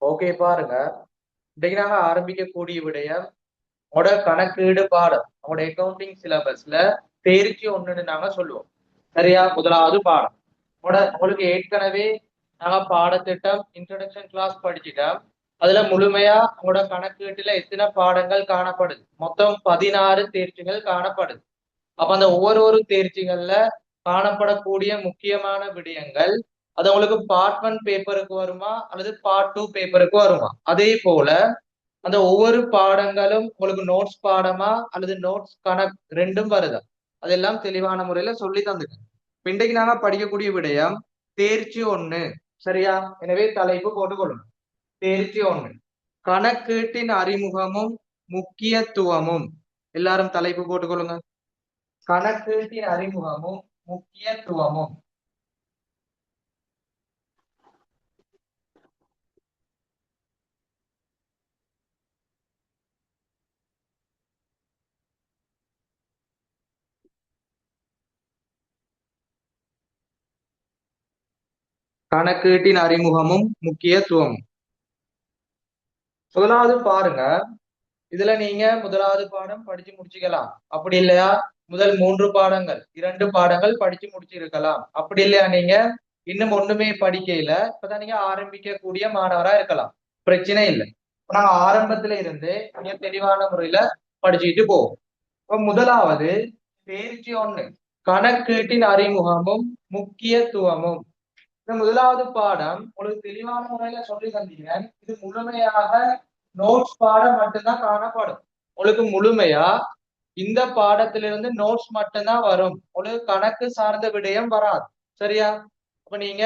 Okay பாருங்க. இன்னைக்கு நாங்க ஆரம்பிக்கக்கூடிய விடயம் உங்களோட கணக்கீடு பாடம், உங்களோட அக்கவுண்டிங் சிலபஸ்ல தேர்ச்சி ஒண்ணுன்னு நாங்க சொல்லுவோம். சரியா? முதலாவது பாடம் உங்களுக்கு ஏற்கனவே நாங்க பாடத்திட்டம் இன்ட்ரோடக்ஷன் கிளாஸ் படிச்சுட்டோம். அதுல முழுமையா உங்களோட கணக்கீட்டுல எத்தனை பாடங்கள் காணப்படுது? மொத்தம் 16 தேர்ச்சிகள் காணப்படுது. அப்ப அந்த ஒவ்வொரு தேர்ச்சிகள்ல காணப்படக்கூடிய முக்கியமான விடயங்கள் அது உங்களுக்கு பார்ட் 1 பேப்பருக்கு வருமா அல்லது பார்ட் 2 பேப்பருக்கு வருமா? அதே போல அந்த ஒவ்வொரு பாடங்களும் உங்களுக்கு நோட்ஸ் பாடமா அல்லது நோட்ஸ் கணக்கு ரெண்டும் வருதா? அதெல்லாம் தெளிவான முறையில சொல்லி தந்துட்டேன். இன்றைக்கு நாங்க படிக்கக்கூடிய விடயம் தேர்ச்சி ஒண்ணு. சரியா? எனவே தலைப்பு போட்டுக்கொள்ளணும். தேர்ச்சி ஒண்ணு, கணக்கீட்டின் அறிமுகமும் முக்கியத்துவமும். எல்லாரும் தலைப்பு போட்டுக்கொள்ளுங்க. கணக்கீட்டின் அறிமுகமும் முக்கியத்துவமும். கணக்கீட்டின் அறிமுகமும் முக்கியத்துவமும். முதலாவது பாருங்க. இதுல நீங்க முதலாவது பாடம் படிச்சு முடிச்சுக்கலாம். அப்படி இல்லையா முதல் 3 பாடங்கள் 2 பாடங்கள் படிச்சு முடிச்சிருக்கலாம். அப்படி இல்லையா நீங்க இன்னும் ஒண்ணுமே படிக்கையில இப்பதான் நீங்க ஆரம்பிக்கக்கூடிய மாணவரா இருக்கலாம். பிரச்சனை இல்லை. நாங்க ஆரம்பத்துல இருந்து நீங்க தெளிவான முறையில படிச்சுட்டு போவோம். இப்ப முதலாவது தேர்ச்சி ஒண்ணு, கணக்கீட்டின் அறிமுகமும் முக்கியத்துவமும். இந்த முதலாவது பாடம் உங்களுக்கு தெளிவான முறையில சொல்லி தந்தீங்க. இது முழுமையாக நோட்ஸ் பாடம் மட்டும்தான் காணப்படும். உங்களுக்கு முழுமையா இந்த பாடத்திலிருந்து நோட்ஸ் மட்டும்தான் வரும். உங்களுக்கு கணக்கு சார்ந்த விடயம் வராது. சரியா? அப்ப நீங்க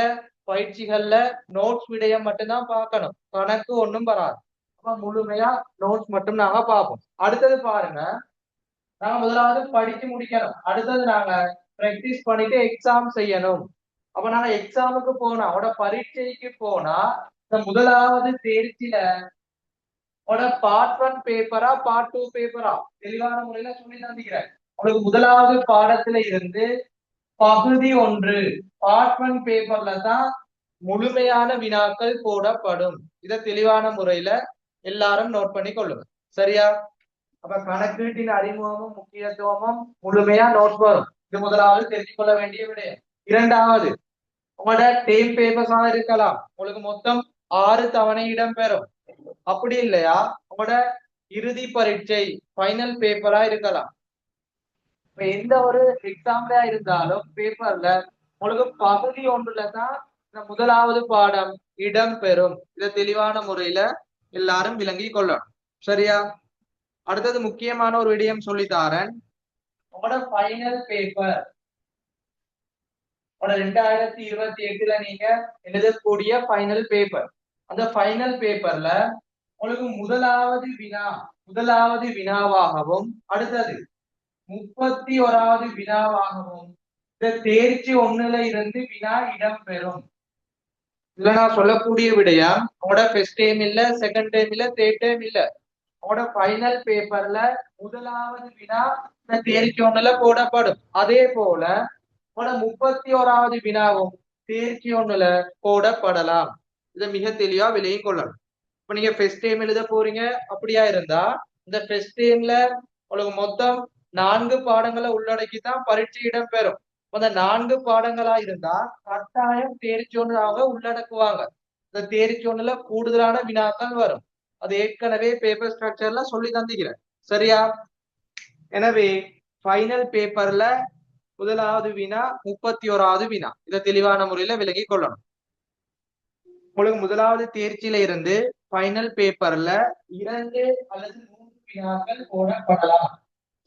பயிற்சிகள்ல நோட்ஸ் விடயம் மட்டும்தான் பார்க்கணும், கணக்கு ஒண்ணும் வராது. அப்ப முழுமையா நோட்ஸ் மட்டும் நாங்க பார்ப்போம். அடுத்தது பாருங்க, நாங்க முதலாவது படிச்சு முடிக்கணும். அடுத்தது நாங்க பிராக்டிஸ் பண்ணிட்டு எக்ஸாம் செய்யணும். அப்ப நாங்க எக்ஸாமுக்கு போனா அவட பரீட்சைக்கு போனா இந்த முதலாவது தேர்ச்சியில பார்ட் 1 பேப்பரா பார்ட் 2 பேப்பரா தெளிவான முறையில சொல்லி தந்துக்கிறேன். உங்களுக்கு முதலாவது பாடத்துல இருந்து பகுதி 1 பார்ட் 1 பேப்பர்ல தான் முழுமையான வினாக்கள் போடப்படும். இத தெளிவான முறையில எல்லாரும் நோட் பண்ணி கொள்ளுங்க. சரியா? அப்ப கணக்கீட்டின் அறிமுகமும் முக்கியத்துவமும் முழுமையா நோட் வரும். இது முதலாவது தெரிஞ்சு கொள்ள வேண்டிய விடயம். இரண்டாவது, உங்களோட டேம் பேப்பர்ஸா இருக்கலாம். உங்களுக்கு மொத்தம் 6 தவணை இடம்பெறும். அப்படி இல்லையா உங்களோட இறுதி பரீட்சை ஃபைனல் பேப்பரா இருக்கலாம். இப்ப எந்த ஒரு எக்ஸாம்ல இருந்தாலும் பேப்பர்ல உங்களுக்கு பகுதி 1ல தான் இந்த முதலாவது பாடம் இடம்பெறும். இதை தெளிவான முறையில எல்லாரும் விளங்கி கொள்ளணும். சரியா? அடுத்தது முக்கியமான ஒரு விடயம் சொல்லித்தாரன். உங்களோட ஃபைனல் பேப்பர் 2028ல நீங்க எழுதக்கூடிய ஃபைனல் பேப்பர், அந்த ஃபைனல் பேப்பர்ல உங்களுக்கு முதலாவது வினாவாகவும் அடுத்தது 31வது வினாவாகவும் இந்த தேர்ச்சி 1ல இருந்து வினா இடம்பெறும். இதுல நான் சொல்லக்கூடிய விடயம் உங்களோட ஃபர்ஸ்ட் டைம் இல்ல, செகண்ட் டைம் இல்ல, தேர்ட் டைம் இல்ல, உங்களோட ஃபைனல் பேப்பர்ல முதலாவது வினா இந்த தேர்ச்சி 1ல போடப்படும். அதே போல உங்களோட 31வது வினாவும் தேர்ச்சி 1ல போடப்படலாம். இதை மிக தெளிவா விலகி கொள்ளணும். இப்ப நீங்க ஃபர்ஸ்ட் டைம் எழுத போறீங்க அப்படியா இருந்தா இந்த ஃபர்ஸ்ட் டைம்ல உங்களுக்கு மொத்தம் 4 பாடங்களை உள்ளடக்கி தான் பரீட்சை இடம்பெறும். அந்த 4 பாடங்களா இருந்தா கட்டாயம் தேர்ச்சி 1ஆக உள்ளடக்குவாங்க. இந்த தேர்ச்சி 1ல கூடுதலான வினாக்கள் வரும். அது ஏற்கனவே பேப்பர் ஸ்ட்ரக்சர்ல சொல்லி தந்துக்கிறேன். சரியா? எனவே ஃபைனல் பேப்பர்ல முதலாவது வினா 31வது வினா. இதை தெளிவான முறையில விலகி கொள்ளணும். உங்களுக்கு முதலாவது தேர்ச்சியில இருந்து ஃபைனல் பேப்பர்ல 2 அல்லது 3 வினாக்கள் போடப்படலாம்.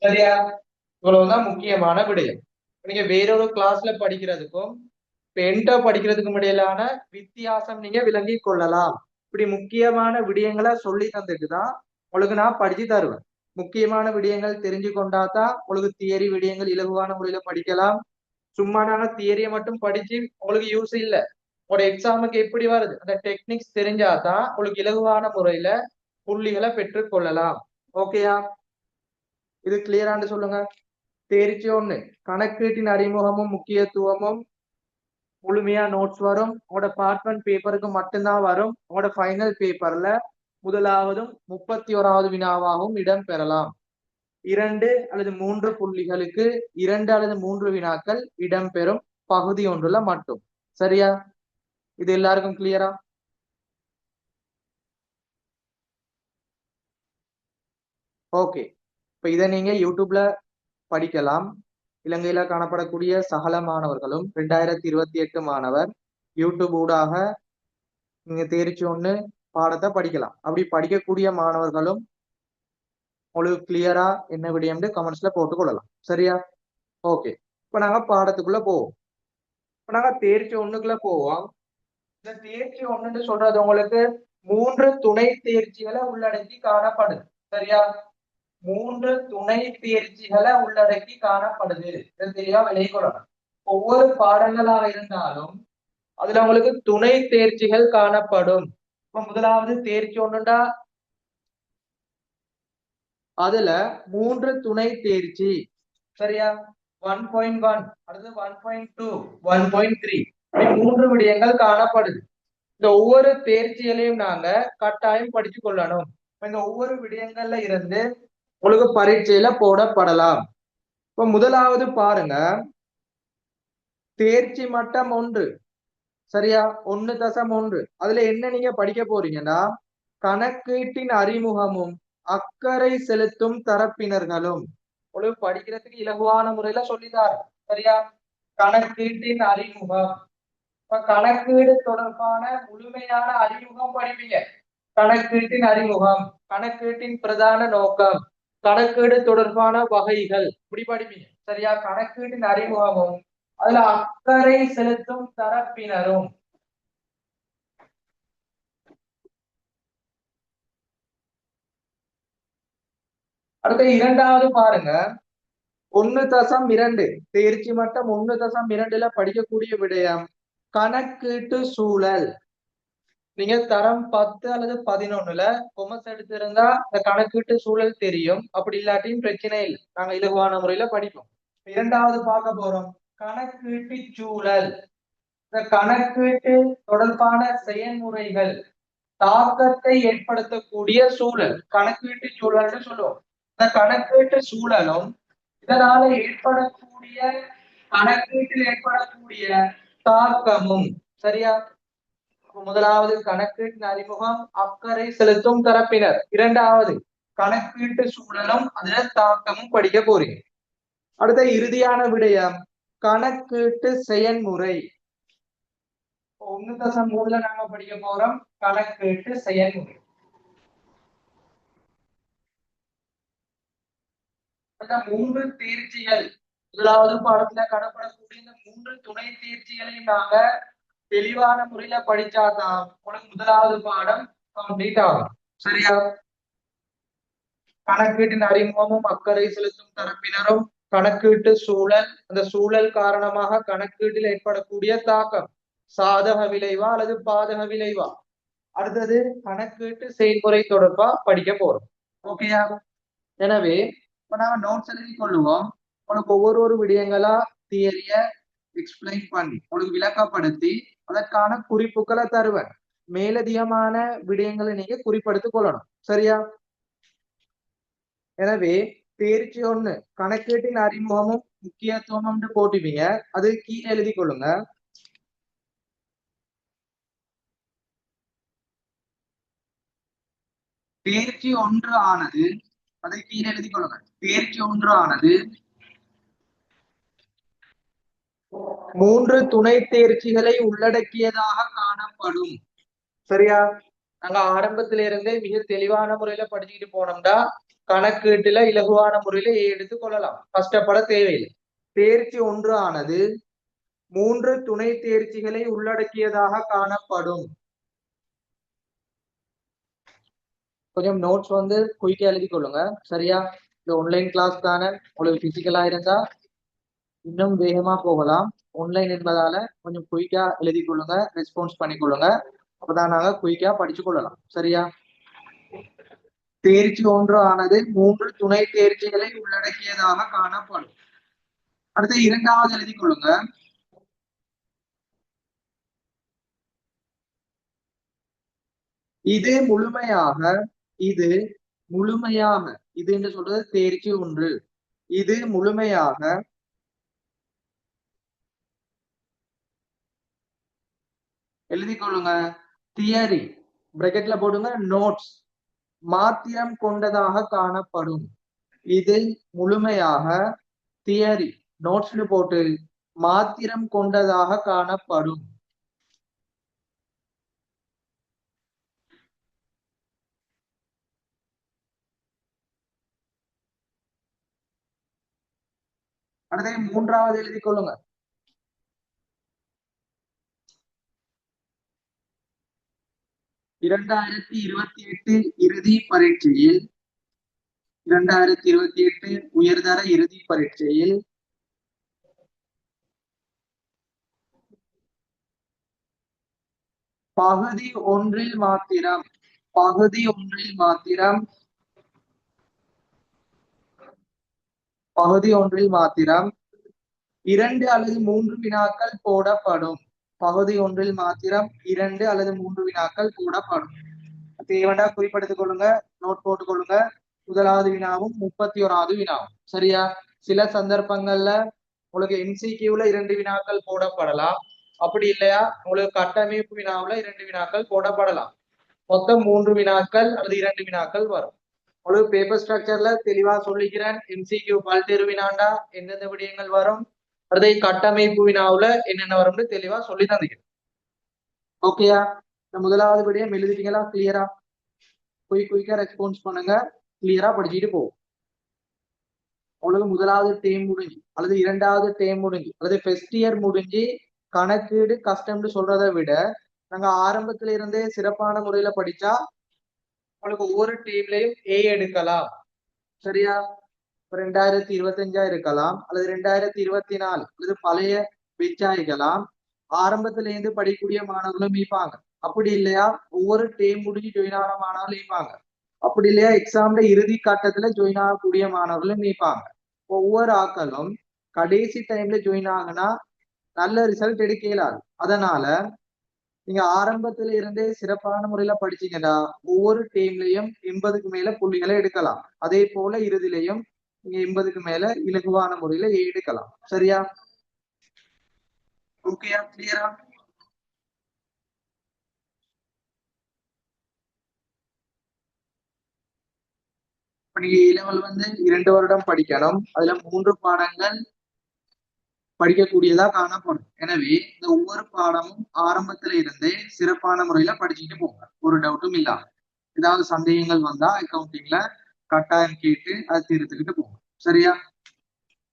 சரியா? இவ்வளவுதான் முக்கியமான விடயம். நீங்க வேறொரு கிளாஸ்ல படிக்கிறதுக்கும் இப்ப என்கிட்ட படிக்கிறதுக்கும் இடையிலான வித்தியாசம் நீங்க விளங்கி கொள்ளலாம். இப்படி முக்கியமான விடயங்களை சொல்லி தந்துட்டுதான் உங்களுக்கு நான் படிச்சு தருவேன். முக்கியமான விடயங்கள் தெரிஞ்சு கொண்டாதான் உங்களுக்கு தியரி விடயங்கள் இலகுவான முறையில படிக்கலாம். சும்மா நாங்க தியரியை மட்டும் படிச்சு உங்களுக்கு யூஸ் இல்லை. உங்களோட எக்ஸாமுக்கு எப்படி வருது அந்த டெக்னிக்ஸ் தெரிஞ்சாதான் உங்களுக்கு இலகுவான முறையில புள்ளிகளை பெற்றுக் கொள்ளலாம். ஓகேயா? இது கிளியரான்னு சொல்லுங்க. தேர்ச்சி 1, கணக்கீட்டின் அறிமுகமும் முக்கியத்துவமும் முழுமையா நோட்ஸ் வரும். உங்களோட பார்ட் 1 பேப்பருக்கு மட்டும்தான் வரும். உங்களோட ஃபைனல் பேப்பர்ல முதலாவதும் 31வது வினாவாகவும் இடம் பெறலாம். 2 அல்லது 3 புள்ளிகளுக்கு 2 அல்லது 3 வினாக்கள் இடம்பெறும் பகுதி ஒன்றுல மட்டும். சரியா? இது எல்லாருக்கும் கிளியரா? ஓகே. இப்ப இதை நீங்க யூடியூப்ல படிக்கலாம். இலங்கையில காணப்படக்கூடிய சகல மாணவர்களும் 2028 மாணவர் யூடியூப் ஊடாக நீங்க தேர்ச்சி 1 பாடத்தை படிக்கலாம். அப்படி படிக்கக்கூடிய மாணவர்களும் உங்களுக்கு கிளியரா என்ன விடயம்னு கமெண்ட்ஸ்ல போட்டுக் கொள்ளலாம். சரியா? ஓகே. இப்ப நாங்க பாடத்துக்குள்ள போவோம். இப்ப நாங்க தேர்ச்சி 1க்குள்ள போவோம். இந்த தேர்ச்சி 1ன்னு சொல்றது உங்களுக்கு 3 துணை தேர்ச்சிகளை உள்ளடக்கி காணப்படுது. சரியா? 3 துணை தேர்ச்சிகளை உள்ளடக்கி காணப்படுது. தெளிவா விளங்கிக் கொள்ளணும். ஒவ்வொரு பாடங்களாக இருந்தாலும் அதுல உங்களுக்கு துணை தேர்ச்சிகள் காணப்படும். இப்ப முதலாவது தேர்ச்சி 1ண்டா அதுல 3 துணை தேர்ச்சி. சரியா? 1.1 அடுத்து 1.2 1.3 3 விடயங்கள் காணப்படுது. இந்த ஒவ்வொரு தேர்ச்சிகளையும் நாங்க கட்டாயம் படிச்சு கொள்ளணும். இந்த ஒவ்வொரு விடயங்கள்ல இருந்து உங்களுக்கு பரீட்சையில போடப்படலாம். இப்ப முதலாவது பாருங்க, தேர்ச்சி மட்டம் 1. சரியா? 1.1. அதுல என்ன நீங்க படிக்க போறீங்கன்னா, கணக்கீட்டின் அறிமுகமும் அக்கறை செலுத்தும் தரப்பினர்களும். உங்களுக்கு படிக்கிறதுக்கு இலகுவான முறையில சொல்லித்தாரு. சரியா? கணக்கீட்டின் அறிமுகம். இப்ப கணக்கீடு தொடர்பான முழுமையான அறிமுகம் படிப்பீங்க. கணக்கீட்டின் அறிமுகம், கணக்கீட்டின் பிரதான நோக்கம், கணக்கீடு தொடர்பான வகைகள் இப்படி படிப்பீங்க. சரியா? கணக்கீட்டின் அறிமுகமும் அதுல அக்கறை செலுத்தும் தரப்பினரும். அடுத்த இரண்டாவது பாருங்க, 1.2 தேர்ச்சி மட்டம் 1.2ல படிக்கக்கூடிய விடயம் கணக்கீட்டு சூழல். நீங்க தரம் 10 அல்லது 11ல கொமர்ஸ் எடுத்திருந்தா இந்த கணக்கீட்டு சூழல் தெரியும். அப்படி இல்லாட்டியும் பிரச்சனை இல்லை, நாங்க இலகுவான முறையில படிப்போம். இரண்டாவது பார்க்க போறோம் கணக்கீட்டு சூழல். இந்த கணக்கீட்டு தொடர்பான செயல்முறைகள் தாக்கத்தை ஏற்படுத்தக்கூடிய சூழல் கணக்கீட்டு சூழல்னு சொல்லுவோம். இந்த கணக்கீட்டு சூழலும் இதனால ஏற்படக்கூடிய கணக்கீட்டில் ஏற்படக்கூடிய தாக்கமும். சரியா? முதலாவது கணக்கீட்டின் அறிமுகம், அக்கறை செலுத்தும் தரப்பினர். இரண்டாவது கணக்கீட்டு சூழலும் அதுல தாக்கமும் படிக்க போறீங்க. அடுத்த இறுதியான விடயம் கணக்கீட்டு செயல்முறை. 1.3ல நாம படிக்க போறோம் கணக்கீட்டு செயல்முறை. அந்த 3 தேர்ச்சிகள் முதலாவது பாடத்துல காணப்படக்கூடிய இந்த 3 துணை தேர்ச்சிகளையும் நாங்க தெளிவான முறையில படிச்சாதான் உனக்கு முதலாவது பாடம் கம்ப்ளீட் ஆகும். சரியா? கணக்கீட்டின் அறிமுகமும் அக்கறை செலுத்தும் தரப்பினரும், கணக்கீட்டு சூழல், அந்த சூழல் காரணமாக கணக்கீட்டில் ஏற்படக்கூடிய தாக்கம் சாதக விளைவா அல்லது பாதக விளைவா. அடுத்தது கணக்கீட்டு செயல்முறை தொடர்பா படிக்க போறோம். ஓகேயா? எனவே இப்ப நாம நோட்ஸ் எழுதி கொள்ளுவோம். உனக்கு ஒவ்வொரு விடயங்களா தியரிய எக்ஸ்பிளைன் பண்ணி உங்களுக்கு விளக்கப்படுத்தி அதற்கான குறிப்புகளை தருவேன். மேலதிகமான விடயங்களை நீங்க குறிப்பெடுத்துக் கொள்ளணும். சரியா? எனவே தேர்ச்சி 1 கணக்கீட்டின் அறிமுகமும் முக்கியத்துவம் போட்டுப்பீங்க. அது கீழே எழுதி கொள்ளுங்க. தேர்ச்சி 1 ஆனது, அதை கீழே எழுதி கொள்ளுங்க. தேர்ச்சி 1 ஆனது 3 துணை தேர்ச்சிகளை உள்ளடக்கியதாக காணப்படும். சரியா? நாங்க ஆரம்பத்தில இருந்தே மிக தெளிவான முறையில படிச்சுக்கிட்டு போனோம்னா கணக்கீட்டுல இலகுவான முறையில எடுத்துக் கொள்ளலாம், கஷ்டப்பட தேவையில்லை. தேர்ச்சி 1 ஆனது 3 துணை தேர்ச்சிகளை உள்ளடக்கியதாக காணப்படும். கொஞ்சம் நோட்ஸ் குயிக்கா எழுதி கொள்ளுங்க. சரியா? இந்த ஆன்லைன் கிளாஸ் தானே, உங்களுக்கு பிசிக்கலா இருந்தா இன்னும் வேகமா போகலாம். ஆன்லைன் என்பதால கொஞ்சம் குயிக்கா எழுதி கொள்ளுங்க, ரெஸ்பான்ஸ் பண்ணிக்கொள்ளுங்க. அப்பதான் நாங்க குயிக்கா படிச்சு கொள்ளலாம். சரியா? தேர்ச்சி 1 ஆனது 3 துணை தேர்ச்சிகளை உள்ளடக்கியதாக காணப்படும். அடுத்து இரண்டாவது எழுதி கொள்ளுங்க. இது முழுமையாக இது முழுமையாக இது என்று சொல்றது தேர்ச்சி ஒன்று. இது முழுமையாக எழுதிக் கொள்ளுங்க. தியரி பிராக்கெட்ல போடுங்க. நோட்ஸ் மாத்திரம் கொண்டதாக காணப்படும். இது முழுமையாக தியரி நோட்ஸ்னு போட்டு மாத்திரம் கொண்டதாக காணப்படும். அடுத்து மூன்றாவது எழுதிக் கொள்ளுங்க. 2028 இறுதி பரீட்சையில் 2028 உயர்தர இறுதி பரீட்சையில் பகுதி ஒன்றில் மாத்திரம் பகுதி ஒன்றில் மாத்திரம் பகுதி ஒன்றில் மாத்திரம் 2 அல்லது 3 வினாக்கள் போடப்படும். பகுதி ஒன்றில் மாத்திரம் 2 அல்லது 3 வினாக்கள் போடப்படும். தேவையா குறிப்பெடுத்துக் கொள்ளுங்க. நோட் போட்டுக் கொள்ளுங்க. முதலாவது வினாவும் 31வது வினாவும். சரியா? சில சந்தர்ப்பங்கள்ல உங்களுக்கு MCQல 2 வினாக்கள் போடப்படலாம். அப்படி இல்லையா உங்களுக்கு கட்டமைப்பு வினாவுல 2 வினாக்கள் போடப்படலாம். மொத்தம் 3 வினாக்கள் அல்லது 2 வினாக்கள் வரும். உங்களுக்கு பேப்பர் ஸ்ட்ரக்சர்ல தெளிவா சொல்லிக்கிறேன். MCQ பல்வேறு வினாண்டா எந்தெந்த விடயங்கள் வரும், அடுத்த கட்டமைப்பு வினாவுல என்னென்ன வரும்னு தெளிவா சொல்லி தந்துக்கிறேன். ஓகேயா? முதலாவது விடயம் எழுதிட்டீங்களா? கிளியரா? குயிக்கா ரெஸ்பான்ஸ் பண்ணுங்க. கிளியரா படிச்சுட்டு போகும். உங்களுக்கு முதலாவது டேம் முடிஞ்சு அல்லது 2வது டேம் முடிஞ்சு அல்லது ஃபர்ஸ்ட் இயர் முடிஞ்சு கணக்கீடு கஷ்டம்னு சொல்றதை விட நாங்க ஆரம்பத்துல இருந்தே சிறப்பான முறையில படிச்சா உங்களுக்கு ஒவ்வொரு டீம்லயும் A எடுக்கலாம். சரியா? 2025 இருக்கலாம் அல்லது 2024 அல்லது பழைய பெச்சாய்க்கலாம். ஆரம்பத்துல இருந்து படிக்கக்கூடிய மாணவர்களும் இருப்பாங்க. அப்படி இல்லையா ஒவ்வொரு டேம் முடிஞ்சு ஜாயின் ஆன மாணவர்களும் இருப்பாங்க. அப்படி இல்லையா எக்ஸாம்ல இறுதி கட்டத்துல ஜாயின் ஆகக்கூடிய மாணவர்களும் இருப்பாங்க. ஒவ்வொரு ஆக்களும் கடைசி டைம்ல ஜாயின் ஆகுனா நல்ல ரிசல்ட் எடுக்க இயலாது. அதனால நீங்க ஆரம்பத்துல இருந்தே சிறப்பான முறையில படிச்சீங்கன்னா ஒவ்வொரு டீம்லயும் 80க்கு மேல புள்ளிகளை எடுக்கலாம். அதே போல இறுதியிலையும் நீங்க 80க்கு மேல இலகுவான முறையில எடுக்கலாம். சரியா? ஓகேயா? கிளியரா? இப்ப நீங்க A-level 2 வருடம் படிக்கணும். அதுல 3 பாடங்கள் படிக்கக்கூடியதா காணப்படும். எனவே இந்த ஒவ்வொரு பாடமும் ஆரம்பத்துல இருந்தே சிறப்பான முறையில படிச்சுட்டு போங்க. ஒரு டவுட்டும் இல்லாம. ஏதாவது சந்தேகங்கள் வந்தா அக்கௌண்டிங்ல கட்டாயம் கேட்டு அதை தீர்த்துக்கிட்டு போங்க. சரியா?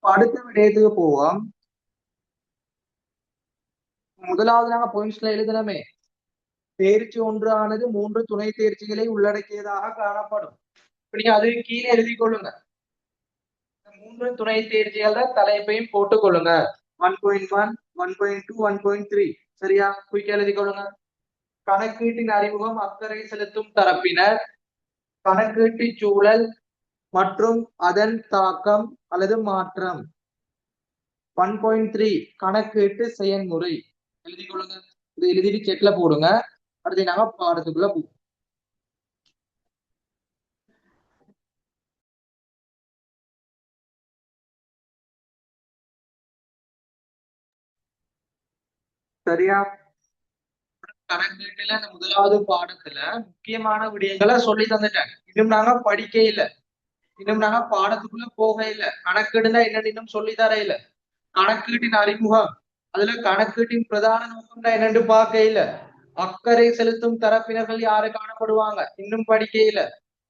அடுத்த விடயத்துக்கு போவோம். முதலாவது நாங்க பாயிண்ட்ஸ்ல எழுதணுமே, தேர்ச்சி ஒன்று ஆனது 3 துணை தேர்ச்சிகளை உள்ளடக்கியதாக காணப்படும். இப்ப நீங்க அதுக்கு கீழே எழுதி கொள்ளுங்க. 3 துணை தேர்ச்சிகள தலைப்பையும் போட்டுக் கொள்ளுங்க. 1.1, 1.2, 1.3. சரியா? குயிக்கா எழுதி கொள்ளுங்க. கணக்கீட்டின் அறிமுகம், அக்கறை செலுத்தும் தரப்பினர், கணக்கீட்டு சூழல் மற்றும் அதன் தாக்கம் அல்லது மாற்றம். 1.3 கணக்கீட்டு செயல்முறை எழுதி கொள்ளுங்க. இதை எழுதிட்டு செக்ல போடுங்க. அடுத்து நாங்க பாடத்துக்குள்ள போவோம். சரியா? கணக்கீட்டுல இந்த முதலாவது பாடத்துல முக்கியமான விடயங்களை சொல்லி தந்துட்டேன். இன்னும் நாங்க படிக்க இல்ல. இன்னும் நாங்க பாடத்துக்குள்ள போக இல்ல. கணக்கீடுனா என்னன்னு இன்னும் சொல்லி தர இல்ல. கணக்கீட்டின் அறிமுகம், அதுல கணக்கீட்டின் பிரதான நோக்கம் என்னன்னு பார்க்க இல்ல. அக்கறை செலுத்தும் தரப்பினர்கள் யாரு காணப்படுவாங்க, இன்னும் படிக்க இல்ல.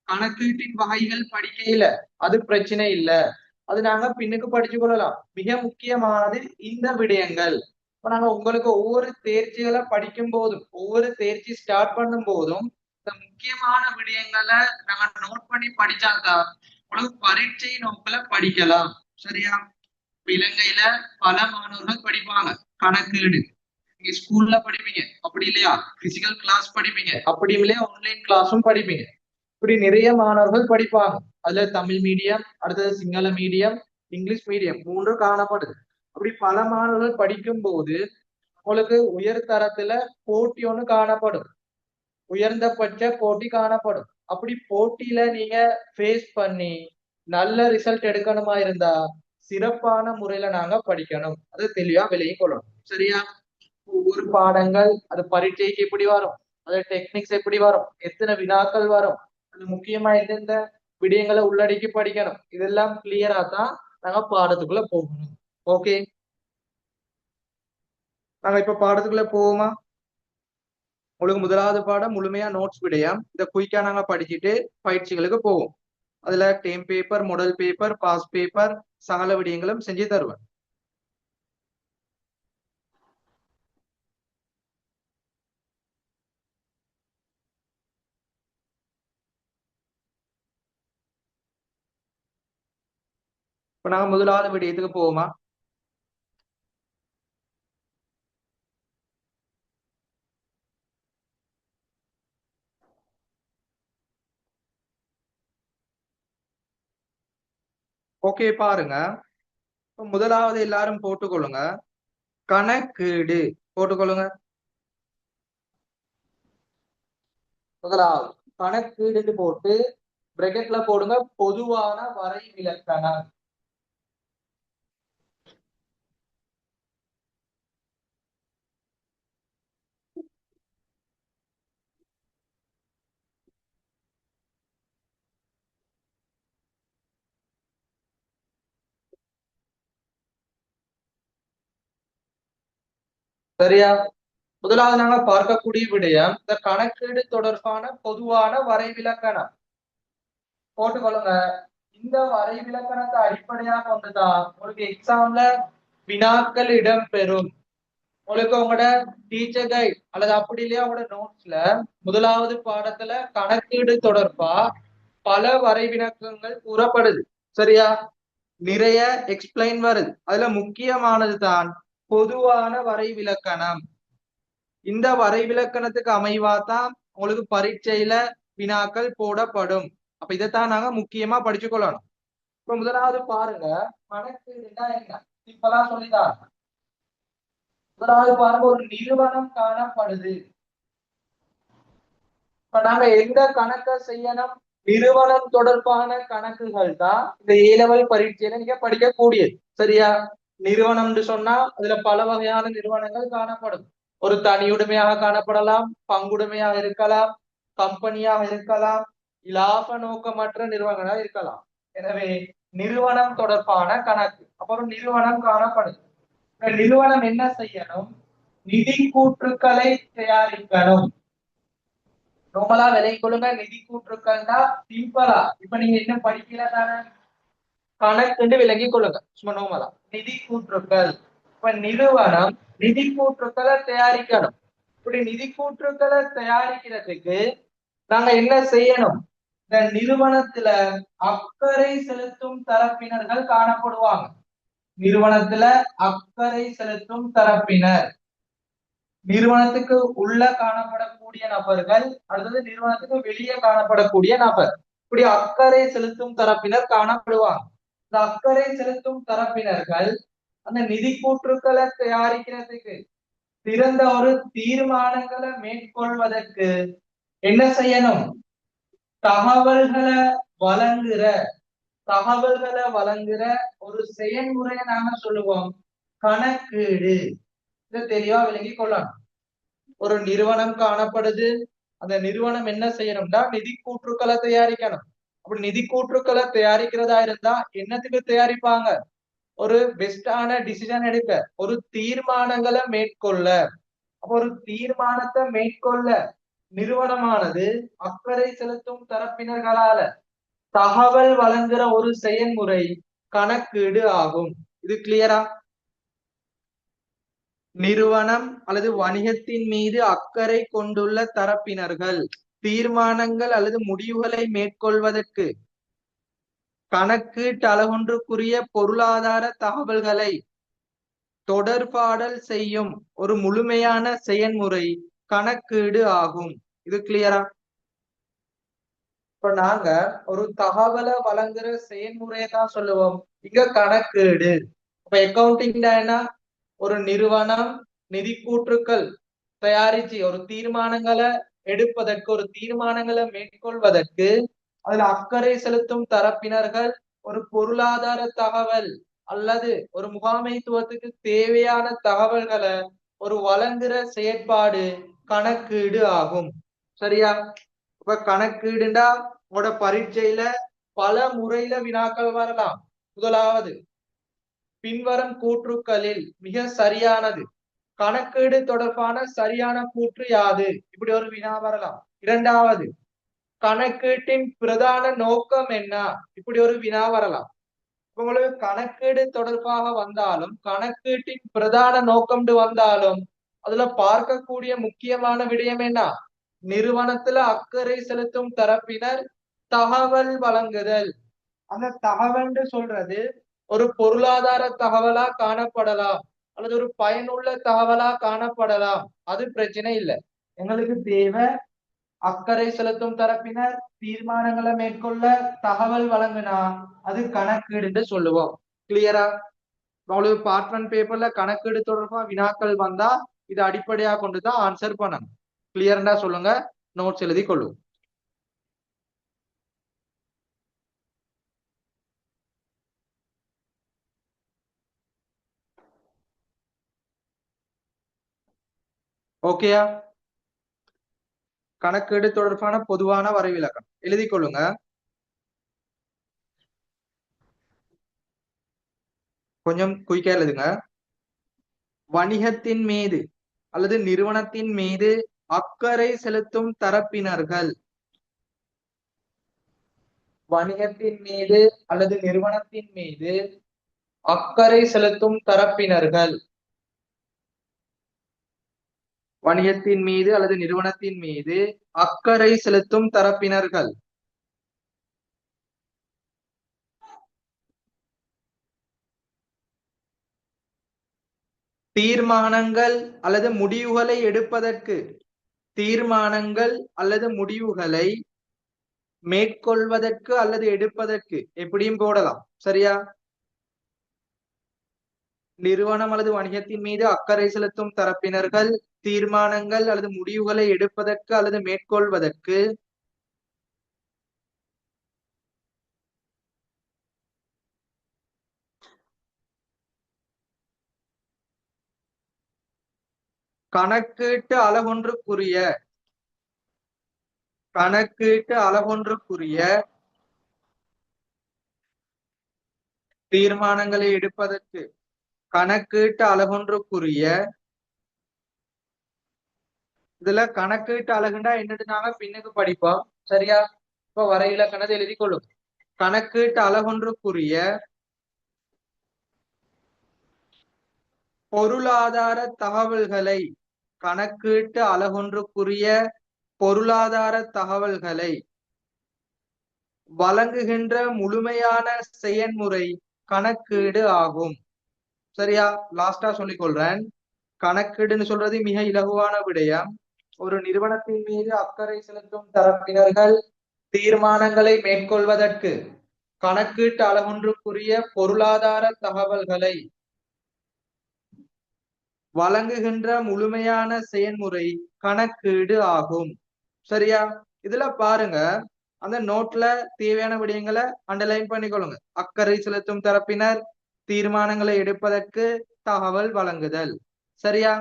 கணக்கீட்டின் வகைகள் படிக்க இல்ல. அது பிரச்சனை இல்ல. அது நாங்க பின்னுக்கு படிச்சு கொள்ளலாம். மிக முக்கியமானது இந்த விடயங்கள். இப்ப நாங்க உங்களுக்கு ஒவ்வொரு தேர்ச்சிகளை படிக்கும் போதும் ஒவ்வொரு தேர்ச்சி ஸ்டார்ட் பண்ணும் போதும் இந்த முக்கியமான விடயங்களை நாங்க நோட் பண்ணி படிச்சாதான் உங்களுக்கு பரீட்சை நோக்கில படிக்கலாம். சரியா? இலங்கையில பல மாணவர்கள் படிப்பாங்க கணக்கீடு. நீங்க ஸ்கூல்ல படிப்பீங்க, அப்படி இல்லையா பிசிக்கல் கிளாஸ் படிப்பீங்க, அப்படி இல்லையா ஆன்லைன் கிளாஸும் படிப்பீங்க. இப்படி நிறைய மாணவர்கள் படிப்பாங்க. அதுல தமிழ் மீடியம், அடுத்தது சிங்கள மீடியம், இங்கிலீஷ் மீடியம் 3 காணப்படுது. அப்படி பல மாணவர்கள் படிக்கும் போது உங்களுக்கு உயர் தரத்துல போட்டி ஒண்ணு காணப்படும். உயர்ந்தபட்ச போட்டி காணப்படும். அப்படி போட்டியில நீங்க ஃபேஸ் பண்ணி நல்ல ரிசல்ட் எடுக்கணுமா இருந்தா சிறப்பான முறையில நாங்க படிக்கணும். அது தெளிவா விலகி கொள்ளணும். சரியா? ஒவ்வொரு பாடங்கள் அது பரீட்சைக்கு எப்படி வரும், அது டெக்னிக்ஸ் எப்படி வரும், எத்தனை வினாக்கள் வரும், அது முக்கியமா எந்தெந்த விடயங்களை உள்ளடக்கி படிக்கணும், இதெல்லாம் கிளியரா தான் நாங்க பாடத்துக்குள்ள போகணும். ஓகே, நாங்க இப்ப பாடத்துக்குள்ள போவோமா? உங்களுக்கு முதலாவது பாடம் முழுமையா நோட்ஸ் விடையாம். இதை குயிக்கா நாங்க படிச்சுட்டு பயிற்சிகளுக்கு போவோம். அதுல term paper, model paper, past paper, சகல விடயங்களும் செஞ்சு தருவேன். இப்ப நாங்க முதலாவது விடயத்துக்கு போவோமா? ஓகே, பாருங்க. இப்ப முதலாவது எல்லாரும் போட்டுக்கொள்ளுங்க, கணக்கீடு போட்டுக்கொள்ளுங்க. முதலாவது கணக்கீடு போட்டு பிராக்கெட்ல போடுங்க பொதுவான வரை விலக்கணம். சரியா? முதலாவது நாங்க பார்க்கக்கூடிய விடயம் இந்த கணக்கீடு தொடர்பான பொதுவான வரைவிலக்கணம் போட்டுக்கொள்ளுங்க. இந்த வரைவிலக்கணத்தை அடிப்படையாக கொண்டுதான் உங்களுக்கு எக்ஸாம்ல வினாக்கள் இடம்பெறும். உங்களுக்கு உங்களோட டீச்சர் கைட் அல்லது அப்படி இல்லையா உங்களோட நோட்ஸ்ல முதலாவது பாடத்துல கணக்கீடு தொடர்பா பல வரைவிலக்கங்கள் கூறப்படுது. சரியா? நிறைய எக்ஸ்பிளைன் வருது. அதுல முக்கியமானது தான் பொதுவான வரைவிலக்கணம். இந்த வரைவிலக்கணத்துக்கு அமைவாதான் உங்களுக்கு பரீட்சையில வினாக்கள் போடப்படும். அப்ப இதைத்தான் நாங்க முக்கியமா படிச்சு கொள்ளணும். இப்ப முதலாவது பாருங்க, கணக்கீடுனா என்ன சிம்பிளா சொல்லிதான். முதலாவது பாருங்க, ஒரு நிறுவனம் காணப்படுது. இப்ப நாங்க எந்த கணக்கை செய்யணும்? நிறுவனம் தொடர்பான கணக்குகள் தான் இந்த A-level பரீட்சையில நீங்க படிக்கக்கூடியது. சரியா? நிறுவனம்னு சொன்னா அதுல பல வகையான நிறுவனங்கள் காணப்படும். ஒரு தனியுடைமையாக காணப்படலாம், பங்குடைமையாக இருக்கலாம், கம்பெனியாக இருக்கலாம், இலாப நோக்கமற்ற நிறுவனங்களாக இருக்கலாம். எனவே நிறுவனம் தொடர்பான கணக்கு. அப்புறம் நிறுவனம் காணப்படுது. நிறுவனம் என்ன செய்யணும்? நிதி கூற்றுக்களை தயாரிக்கணும். ரொம்பலா விலை கொள்ளுங்க. நிதி கூற்றுக்கள்னா சிம்பிளா இப்ப நீங்க என்ன படிக்கல தானே, கணக்குன்னு விளங்கி கொள்ளுங்க. சும்மா நோமலா நிதி கூற்றுக்கள். இப்ப நிறுவனம் நிதி கூற்றுக்களை தயாரிக்கணும். இப்படி நிதி கூற்றுக்களை தயாரிக்கிறதுக்கு நாங்க என்ன செய்யணும்? இந்த நிறுவனத்துல அக்கறை செலுத்தும் தரப்பினர்கள் காணப்படுவாங்க. நிறுவனத்துல அக்கறை செலுத்தும் தரப்பினர் நிறுவனத்துக்கு உள்ள காணப்படக்கூடிய நபர்கள் அல்லது நிறுவனத்துக்கு வெளியே காணப்படக்கூடிய நபர், இப்படி அக்கறை செலுத்தும் தரப்பினர் காணப்படுவாங்க. இந்த அக்கறை செலுத்தும் தரப்பினர்கள் அந்த நிதி கூற்றுக்களை தயாரிக்கிறதுக்கு சிறந்த ஒரு தீர்மானங்களை மேற்கொள்வதற்கு என்ன செய்யணும்? தகவல்களை வழங்குற தகவல்களை வழங்குற ஒரு செயல்முறையை நாங்க சொல்லுவோம் கணக்கீடு. இதை தெளிவா விளங்கி கொள்ளணும். ஒரு நிறுவனம் காணப்படுது. அந்த நிறுவனம் என்ன செய்யணும்னா நிதி கூற்றுக்களை தயாரிக்கணும். அப்படி நிதி கூற்றுக்களை தயாரிக்கிறதா இருந்தா என்னத்துக்கு தயாரிப்பாங்க? ஒரு பெஸ்டான டிசிஷன் எடுக்க, ஒரு தீர்மானங்களை மேற்கொள்ள. அப்ப ஒரு தீர்மானத்தை மேற்கொள்ள நிறுவனமானது அக்கறை செலுத்தும் தரப்பினர்களால தகவல் வழங்குற ஒரு செயல்முறை கணக்கீடு ஆகும். இது கிளியரா? நிறுவனம் அல்லது வணிகத்தின் மீது அக்கறை கொண்டுள்ள தரப்பினர்கள் தீர்மானங்கள் அல்லது முடிவுகளை மேற்கொள்வதற்கு கணக்கீட்டு அளவொன்றுக்குரிய பொருளாதார தகவல்களை தொடர்பாடல் செய்யும் ஒரு முழுமையான செயல்முறை கணக்கீடு ஆகும். இது கிளியரா? இப்ப நாங்க ஒரு தகவலை வழங்குற செயல்முறையை தான் சொல்லுவோம் இங்க கணக்கீடு. இப்ப அக்கௌண்டிங் என்ன? ஒரு நிறுவனம் நிதி கூற்றுக்கள் தயாரிச்சு ஒரு தீர்மானங்களை எடுப்பதற்கு ஒரு தீர்மானங்களை மேற்கொள்வதற்கு அதுல அக்கறை செலுத்தும் தரப்பினர்கள் ஒரு பொருளாதார தகவல் அல்லது ஒரு முகாமைத்துவத்துக்கு தேவையான தகவல்களை ஒரு வழங்குற செயற்பாடு கணக்கீடு ஆகும். சரியா? இப்ப கணக்கீடுண்டா உங்களோட பரீட்சையில பல முறையில வினாக்கள் வரலாம். முதலாவது, பின்வரும் கூற்றுக்களில் மிக சரியானது கணக்கீடு தொடர்பான சரியான கூற்று யாது? இப்படி ஒரு வினா வரலாம். இரண்டாவது, கணக்கீட்டின் பிரதான நோக்கம் என்ன? இப்படி ஒரு வினா வரலாம். உங்களுக்கு கணக்கீடு தொடர்பாக வந்தாலும் கணக்கீட்டின் பிரதான நோக்கம் வந்தாலும் அதுல பார்க்கக்கூடிய முக்கியமான விடயம் என்ன? நிறுவனத்துல அக்கறை செலுத்தும் தரப்பினர் தகவல் வழங்குதல். அந்த தகவல் சொல்றது ஒரு பொருளாதார தகவலா காணப்படலாம் அல்லது ஒரு பயனுள்ள தகவலா காணப்படலாம். அது பிரச்சனை இல்லை. எங்களுக்கு தேவை அக்கறை செலுத்தும் தரப்பினர் தீர்மானங்களை மேற்கொள்ள தகவல் வழங்கினா அது கணக்கீடு சொல்லுவோம். கிளியரா? உங்களுக்கு பார்ட் 1 பேப்பர்ல கணக்கீடு தொடர்பா வினாக்கள் வந்தா இது அடிப்படையா கொண்டுதான் ஆன்சர் பண்ணணும். கிளியர்னா சொல்லுங்க, நோட்ஸ் எழுதி கொள்ளும். ஓகேயா? கணக்கீடு தொடர்பான பொதுவான வரைவிலக்கணம் எழுதி கொள்ளுங்க. கொஞ்சம் குயிக்கா எழுதுங்க. வணிகத்தின் மீது அல்லது நிறுவனத்தின் மீது அக்கறை செலுத்தும் தரப்பினர்கள். வணிகத்தின் மீது அல்லது நிறுவனத்தின் மீது அக்கறை செலுத்தும் தரப்பினர்கள். வணிகத்தின் மீது அல்லது நிறுவனத்தின் மீது அக்கறை செலுத்தும் தரப்பினர்கள். தீர்மானங்கள் அல்லது முடிவுகளை எடுப்பதற்கு தீர்மானங்கள் அல்லது முடிவுகளை மேற்கொள்வதற்கு அல்லது எடுப்பதற்கு எப்படியும் போடலாம். சரியா? நிறுவனம் அல்லது வணிகத்தின் மீது அக்கறை செலுத்தும் தரப்பினர்கள் தீர்மானங்கள் அல்லது முடிவுகளை எடுப்பதற்கு அல்லது மேற்கொள்வதற்கு கணக்கீட்டு அளவொன்றுக்குரிய தீர்மானங்களை எடுப்பதற்கு கணக்கீட்டு அளவொன்றுக்குரிய இதுல கணக்கீட்டு அலகுண்டா என்னது நாங்க பின்னுக்கு படிப்போம். சரியா? இப்ப வர இலக்கணத்தை எழுதி கொள்ளும். கணக்கீட்டு அலகொன்றுக்குரிய பொருளாதார தகவல்களை கணக்கீட்டு அலகொன்றுக்குரிய பொருளாதார தகவல்களை வழங்குகின்ற முழுமையான செயன்முறை கணக்கீடு ஆகும். சரியா? லாஸ்டா சொல்லிக் கொள்றேன். கணக்கீடுன்னு சொல்றது மிக இலகுவான விடயம். ஒரு நிறுவனத்தின் மீது அக்கறை செலுத்தும் தரப்பினர்கள் தீர்மானங்களை மேற்கொள்வதற்கு கணக்கீட்டு அளவொன்றுக்குரிய பொருளாதார தகவல்களை வழங்குகின்ற முழுமையான செயல்முறை கணக்கீடு ஆகும். சரியா? இதுல பாருங்க, அந்த நோட்ல தேவையான விடயங்களை அண்டர்லைன் பண்ணிக்கொள்ளுங்க. அக்கறை செலுத்தும் தரப்பினர் தீர்மானங்களை எடுப்பதற்கு தகவல் வழங்குதல். சரியா?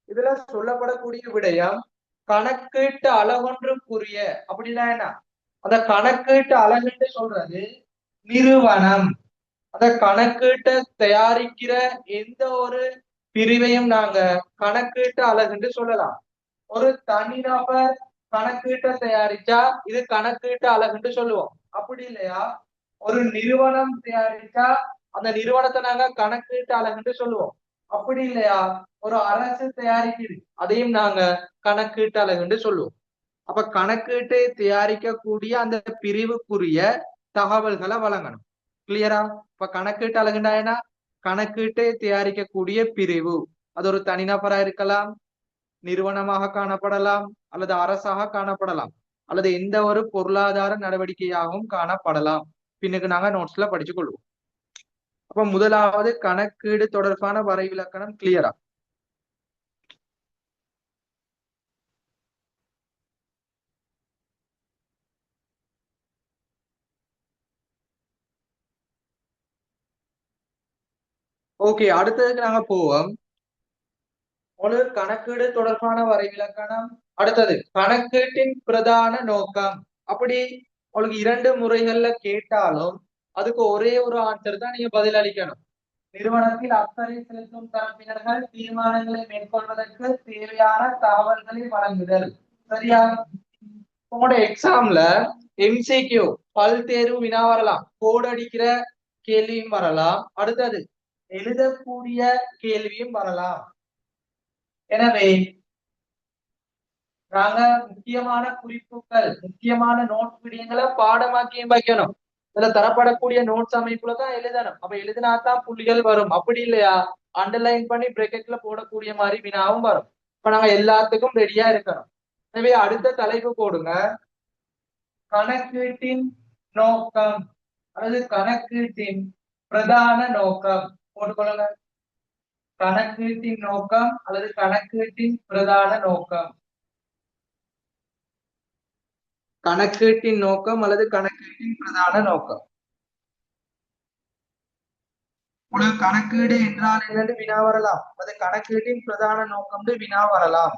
இதுல சொல்லப்படக்கூடிய விடயம் கணக்கீட்டு அளவொன்றுக்குரிய அப்படின்னா என்ன? அந்த கணக்கீட்டு அலகுன்னு சொல்றது நிறுவனம். அந்த கணக்கீட்டை தயாரிக்கிற எந்த ஒரு பிரிவையும் நாங்க கணக்கீட்டு அலகுன்னு சொல்லலாம். ஒரு தனிநபர் கணக்கீட்டை தயாரிச்சா இது கணக்கீட்டு அலகுன்னு சொல்லுவோம். அப்படி இல்லையா, ஒரு நிறுவனம் தயாரிச்சா அந்த நிறுவனத்தை நாங்க கணக்கீட்டு அலகுன்னு சொல்லுவோம். அப்படி இல்லையா, ஒரு அரசு தயாரிக்குது அதையும் நாங்க கணக்கீட்டு அலகுன்னு சொல்லுவோம். அப்ப கணக்கீட்டை தயாரிக்கக்கூடிய அந்த பிரிவுக்குரிய தகவல்களை வழங்கணும். கிளியரா? இப்ப கணக்கீட்டு அலகுண்டா என்ன? கணக்கீட்டை தயாரிக்கக்கூடிய பிரிவு. அது ஒரு தனிநபரா இருக்கலாம், நிறுவனமாக காணப்படலாம், அல்லது அரசாக காணப்படலாம், அல்லது எந்த ஒரு பொருளாதார நடவடிக்கையாகவும் காணப்படலாம். பின்னுக்கு நாங்க நோட்ஸ்ல படிச்சு கொள்வோம். அப்ப முதலாவது கணக்கீடு தொடர்பான வரைவிலக்கணம் கிளியரா? ஓகே, அடுத்ததுக்கு நாங்க போவோம். ஒரு கணக்கீடு தொடர்பான வரைவிலக்கணம். அடுத்தது கணக்கீட்டின் பிரதான நோக்கம். அப்படி உங்களுக்கு 2 முறைகள்ல கேட்டாலும் அதுக்கு ஒரே ஒரு ஆன்சர் தான் நீங்க பதில் அளிக்கணும். நிறுவனத்தில் அக்கறை செலுத்தும் தரப்பினர்கள் தீர்மானங்களை மேற்கொள்வதற்கு தேவையான தகவல்களை வழங்குதல். சரியா? உங்களோட எக்ஸாம்ல எம்சிக்யூ பல் தேர்வு வினா வரலாம், கோட் அடிக்கிற கேள்வியும் வரலாம், அடுத்தது எழுதக்கூடிய கேள்வியும் வரலாம். எனவே நாங்க முக்கியமான குறிப்புகள், முக்கியமான நோட் விடயங்களை பாடமாக்கியும் வைக்கணும். இதுல தரப்படக்கூடிய நோட்ஸ் அமைப்புல தான் எழுதணும். அப்ப எழுதினாதான் புள்ளிகள் வரும். அப்படி இல்லையா அண்டர்லைன் பண்ணி பிராக்கெட்ல போடக்கூடிய மாதிரி வினாவும் வரும். இப்ப நாங்க எல்லாத்துக்கும் ரெடியா இருக்கணும். எனவே அடுத்த தலைப்பு போடுங்க. கணக்கீட்டின் நோக்கம் அல்லது கணக்கீட்டின் பிரதான நோக்கம் போட்டுக்கொள்ளுங்க. கணக்கீட்டின் நோக்கம் அல்லது கணக்கீட்டின் பிரதான நோக்கம். கணக்கீட்டின் நோக்கம் அல்லது கணக்கீட்டின் பிரதான நோக்கம். ஒரு கணக்கீடு என்றால் என்னன்னு வினா வரலாம். அது கணக்கீட்டின் பிரதான நோக்கம் வினா வரலாம்.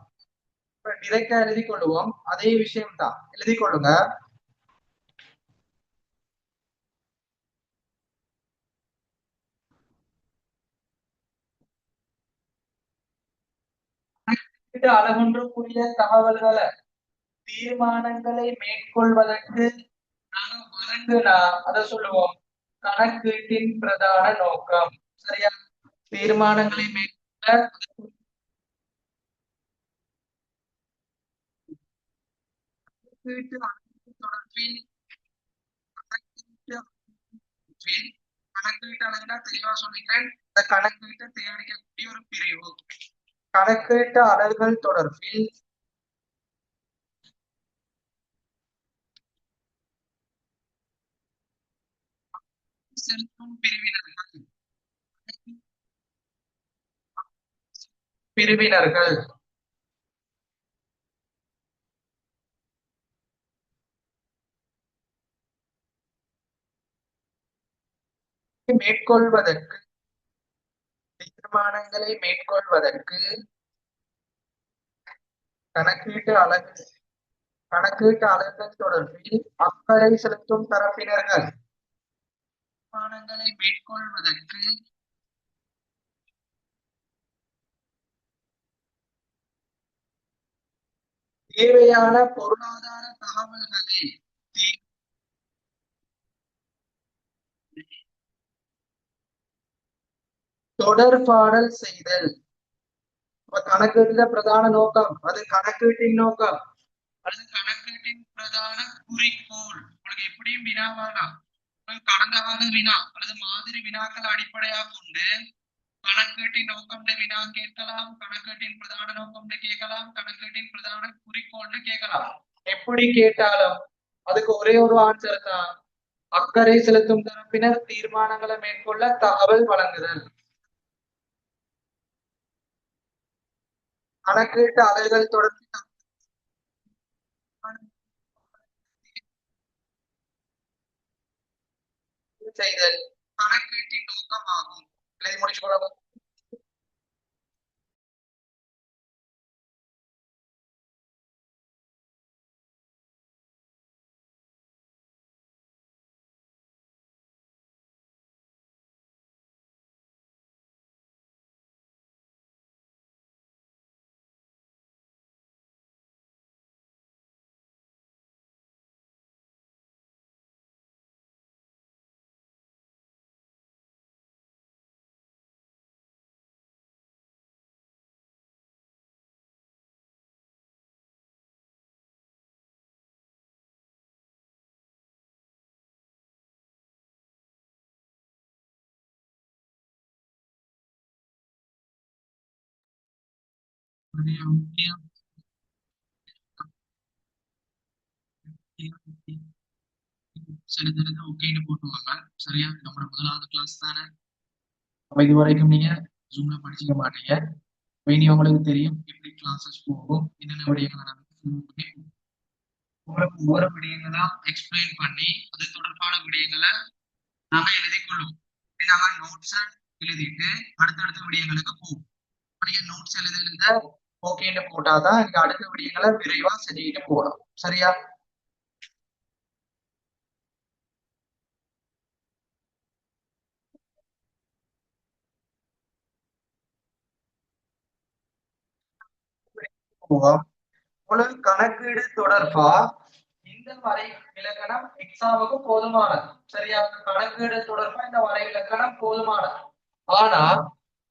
டிரெக்டா எழுதி கொள்ளுவோம். அதே விஷயம் தான், எழுதி கொள்ளுங்க. அளவொன்றுக்குரிய தகவல்களை தீர்மானங்களை மேற்கொள்வதற்கு நாங்க வழங்குனா அதை சொல்லுவோம் கணக்கீட்டின் பிரதான நோக்கம். சரியா? தீர்மானங்களை மேற்கொள்ள தொடர்பில் கணக்கீட்டு அளவுனா தெளிவா சொல்லிட்டேன். இந்த கணக்கீட்டை தயாரிக்கக்கூடிய ஒரு பிரிவு. கணக்கீட்டு அலகுகள் தொடர்பில் செலுத்தும் பிரிவினர்கள் மேற்கொள்வதற்கு தீர்மானங்களை மேற்கொள்வதற்கு கணக்கீட்டு அலகுகள் தொடர்பில் அக்கறை செலுத்தும் தரப்பினர்கள் தீர்மானங்களை மேற்கொள்வதற்கு தேவையான பொருளாதார தகவல்களை தொடர்பாடல் செய்தல். கணக்கீட்டுல பிரதான நோக்கம் அது கணக்கீட்டின் நோக்கம் அல்லது கணக்கீட்டின் பிரதான குறிக்கோள். உங்களுக்கு எப்படியும் வினாவாகலாம். கடந்த கால வினா அல்லது மாதிரி வினாக்கள் அடிப்படையாக கொண்டு கணக்கீட்டின் நோக்கம் வினா கேட்கலாம், கணக்கீட்டின் பிரதான நோக்கம் கேட்கலாம், கணக்கீட்டின் பிரதான குறிக்கோள்னு கேட்கலாம். எப்படி கேட்டாலும் அதுக்கு ஒரே ஒரு ஆன்சர் தான், அக்கறை செலுத்தும் தரப்பினர் தீர்மானங்களை மேற்கொள்ள தகவல் வழங்குதல். கணக்கீட்டு அலைகள் தொடர்பு செய்தல் கணக்கீட்டின் நோக்கமாகும். எழுதி முடிச்சு கொள்ளவும். சிறிது ஓகேன்னு போட்டுவாங்க. சரியா? நம்மளோட முதலாவது கிளாஸ் தானே. அப்ப இது வரைக்கும் நீங்க ஜூம்ல படிச்சுக்க மாட்டீங்க. இனி உங்களுக்கு தெரியும் எப்படி கிளாஸஸ் போகும், என்னென்ன விடயங்களை உங்களுக்கு ஒவ்வொரு விடயங்களா எக்ஸ்பிளைன் பண்ணி அது தொடர்பான விடயங்களை நாங்க எழுதி கொள்ளுவோம். நாங்க நோட்ஸ் எழுதிட்டு அடுத்தடுத்த விடயங்களுக்கு போகும். நீங்க நோட்ஸ் எழுதுறத ஓகேன்னு போட்டாதான் நீங்க அடுத்த விடயங்களை விரைவா செஞ்சுக்கிட்டு போகலாம். சரியா? போவோம். உங்களுக்கு கணக்கீடு தொடர்பா இந்த வரை இலக்கணம் எக்ஸாமுக்கு போதுமானது. சரியா? கணக்கீடு தொடர்பா இந்த வரை இலக்கணம் போதுமானது. ஆனா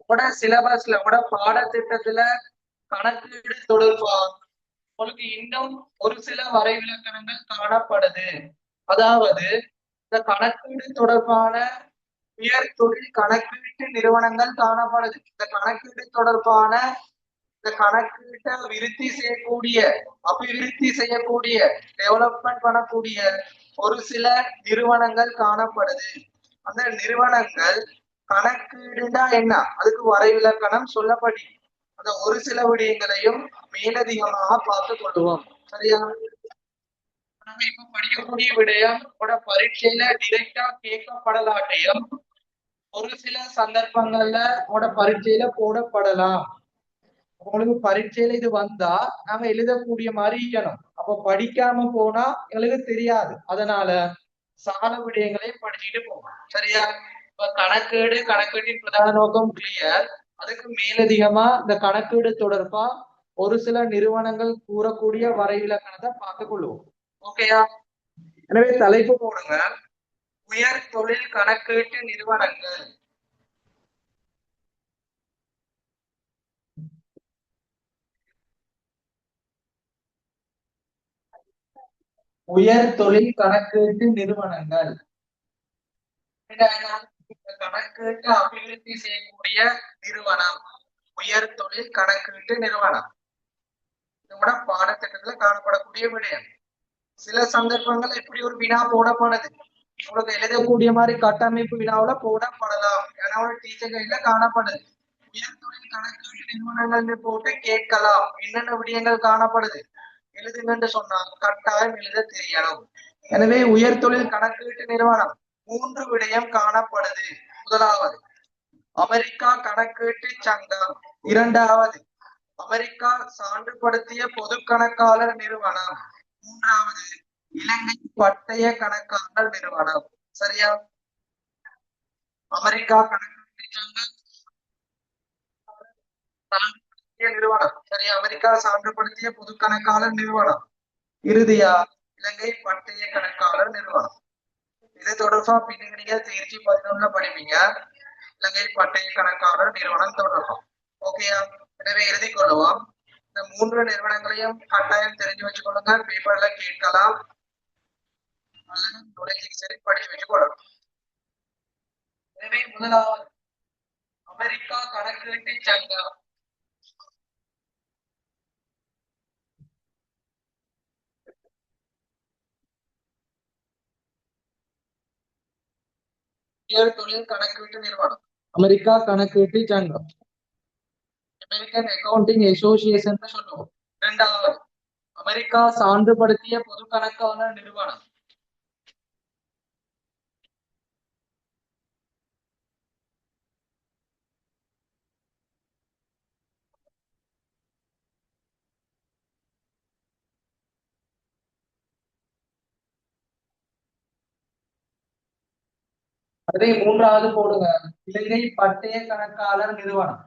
கூட சிலபஸ்ல கூட பாடத்திட்டத்துல கணக்கீடு தொடர்பா உங்களுக்கு இன்னும் ஒரு சில வரைவிலக்கணங்கள் காணப்படுது. அதாவது இந்த கணக்கீடு தொடர்பான உயர் தொழில் கணக்கீட்டு நிறுவனங்கள் காணப்படுது. இந்த கணக்கீடு தொடர்பான இந்த கணக்கீட்டை விருத்தி செய்யக்கூடிய, அபிவிருத்தி செய்யக்கூடிய, டெவலப்மெண்ட் பண்ணக்கூடிய ஒரு சில நிறுவனங்கள் காணப்படுது. அந்த நிறுவனங்கள் கணக்கீடுனா என்ன, அதுக்கு வரைவிலக்கணம் சொல்லப்படி அந்த ஒரு சில விடயங்களையும் மேலதிகமாக பார்த்துக் கொள்வோம். சரியா? நம்ம இப்ப படிக்கக்கூடிய விடயம் பரீட்சையில டிரெக்டா கேட்கப்படலாட்டையும் ஒரு சில சந்தர்ப்பங்கள்ல பரீட்சையில போடப்படலாம். உங்களுக்கு பரீட்சையில இது வந்தா நாங்க எழுதக்கூடிய மாதிரி இருக்கணும். அப்ப படிக்காம போனா எங்களுக்கு தெரியாது. அதனால சால விடயங்களை படிச்சுட்டு போகணும். சரியா? இப்ப கணக்கீடு, கணக்கீட்டின் பிரதான நோக்கம் கிளியர். அதுக்கு மேலதிகமா இந்த கணக்கீடு தொடர்பா ஒரு சில நிறுவனங்கள் கூறக்கூடிய வரைவிலக்கணத்தை பார்த்துக் கொள்வோம். ஓகேயா? எனவே தலைப்பு போடுங்க, உயர் தொழில் கணக்கீட்டு நிறுவனங்கள். உயர் தொழில் கணக்கீட்டு நிறுவனங்கள் கணக்கீட்டு அபிவிருத்தி செய்யக்கூடிய நிறுவனம். உயர் தொழில் கணக்கீட்டு நிறுவனம் இதோட பாடத்திட்டத்துல காணப்படக்கூடிய விடயம். சில சந்தர்ப்பங்கள் இப்படி ஒரு வினா போடப்படுது. உங்களுக்கு எழுதக்கூடிய மாதிரி கட்டமைப்பு வினாவோட போடப்படலாம். ஏன்னா ஒரு டீச்சர் கைட்ல காணப்படுது. உயர் தொழில் கணக்கீட்டு நிறுவனங்கள் போட்டு கேட்கலாம். என்னென்ன விடயங்கள் காணப்படுது எழுதுங்கன்னு சொன்னா கட்டாயம் எழுத தெரியணும். எனவே உயர் தொழில் கணக்கீட்டு நிறுவனம் 3 விடயம் காணப்படுது. முதலாவது அமெரிக்கா கணக்கீட்டு சங்கம். இரண்டாவது அமெரிக்கா சான்றுபடுத்திய பொது கணக்காளர் நிறுவனம். மூன்றாவது இலங்கை பட்டய கணக்காளர் நிறுவனம். சரியா? அமெரிக்கா கணக்கீட்டு சங்கம் நிறுவனம். சரியா? அமெரிக்கா சான்றுபடுத்திய பொது கணக்காளர் நிறுவனம். இறுதியா இலங்கை பட்டய கணக்காளர் நிறுவனம். இது தொடர்பா பின்னுக்கு நீங்க தேர்ச்சி 11 படிப்பீங்க. இலங்கை பட்டய கணக்காளர் நிறுவனம் தொடர்பா. ஓகேயா? எனவே எழுதி கொள்ளுவோம். இந்த 3 நிறுவனங்களையும் கட்டாயம் தெரிஞ்சு வச்சுக்கொள்ளுங்க. பேப்பர்ல கேட்கலாம். சரி படிச்சு வச்சுக்கொள்ளணும். எனவே முதலாவது அமெரிக்கா கணக்கீட்டு சங்கம். உயர் தொழில் கணக்கீட்டு நிறுவனம் அமெரிக்கா கணக்கீட்டு சங்கம். அமெரிக்கன் அக்கவுண்டிங் அசோசியேஷன் சொல்லுவோம். இரண்டாவது அமெரிக்கா சான்றுபடுத்திய பொது கணக்காளர் நிறுவனம். அதே மூன்றாவது போடுங்க, இலங்கை பட்டய கணக்காளர் நிறுவனம்.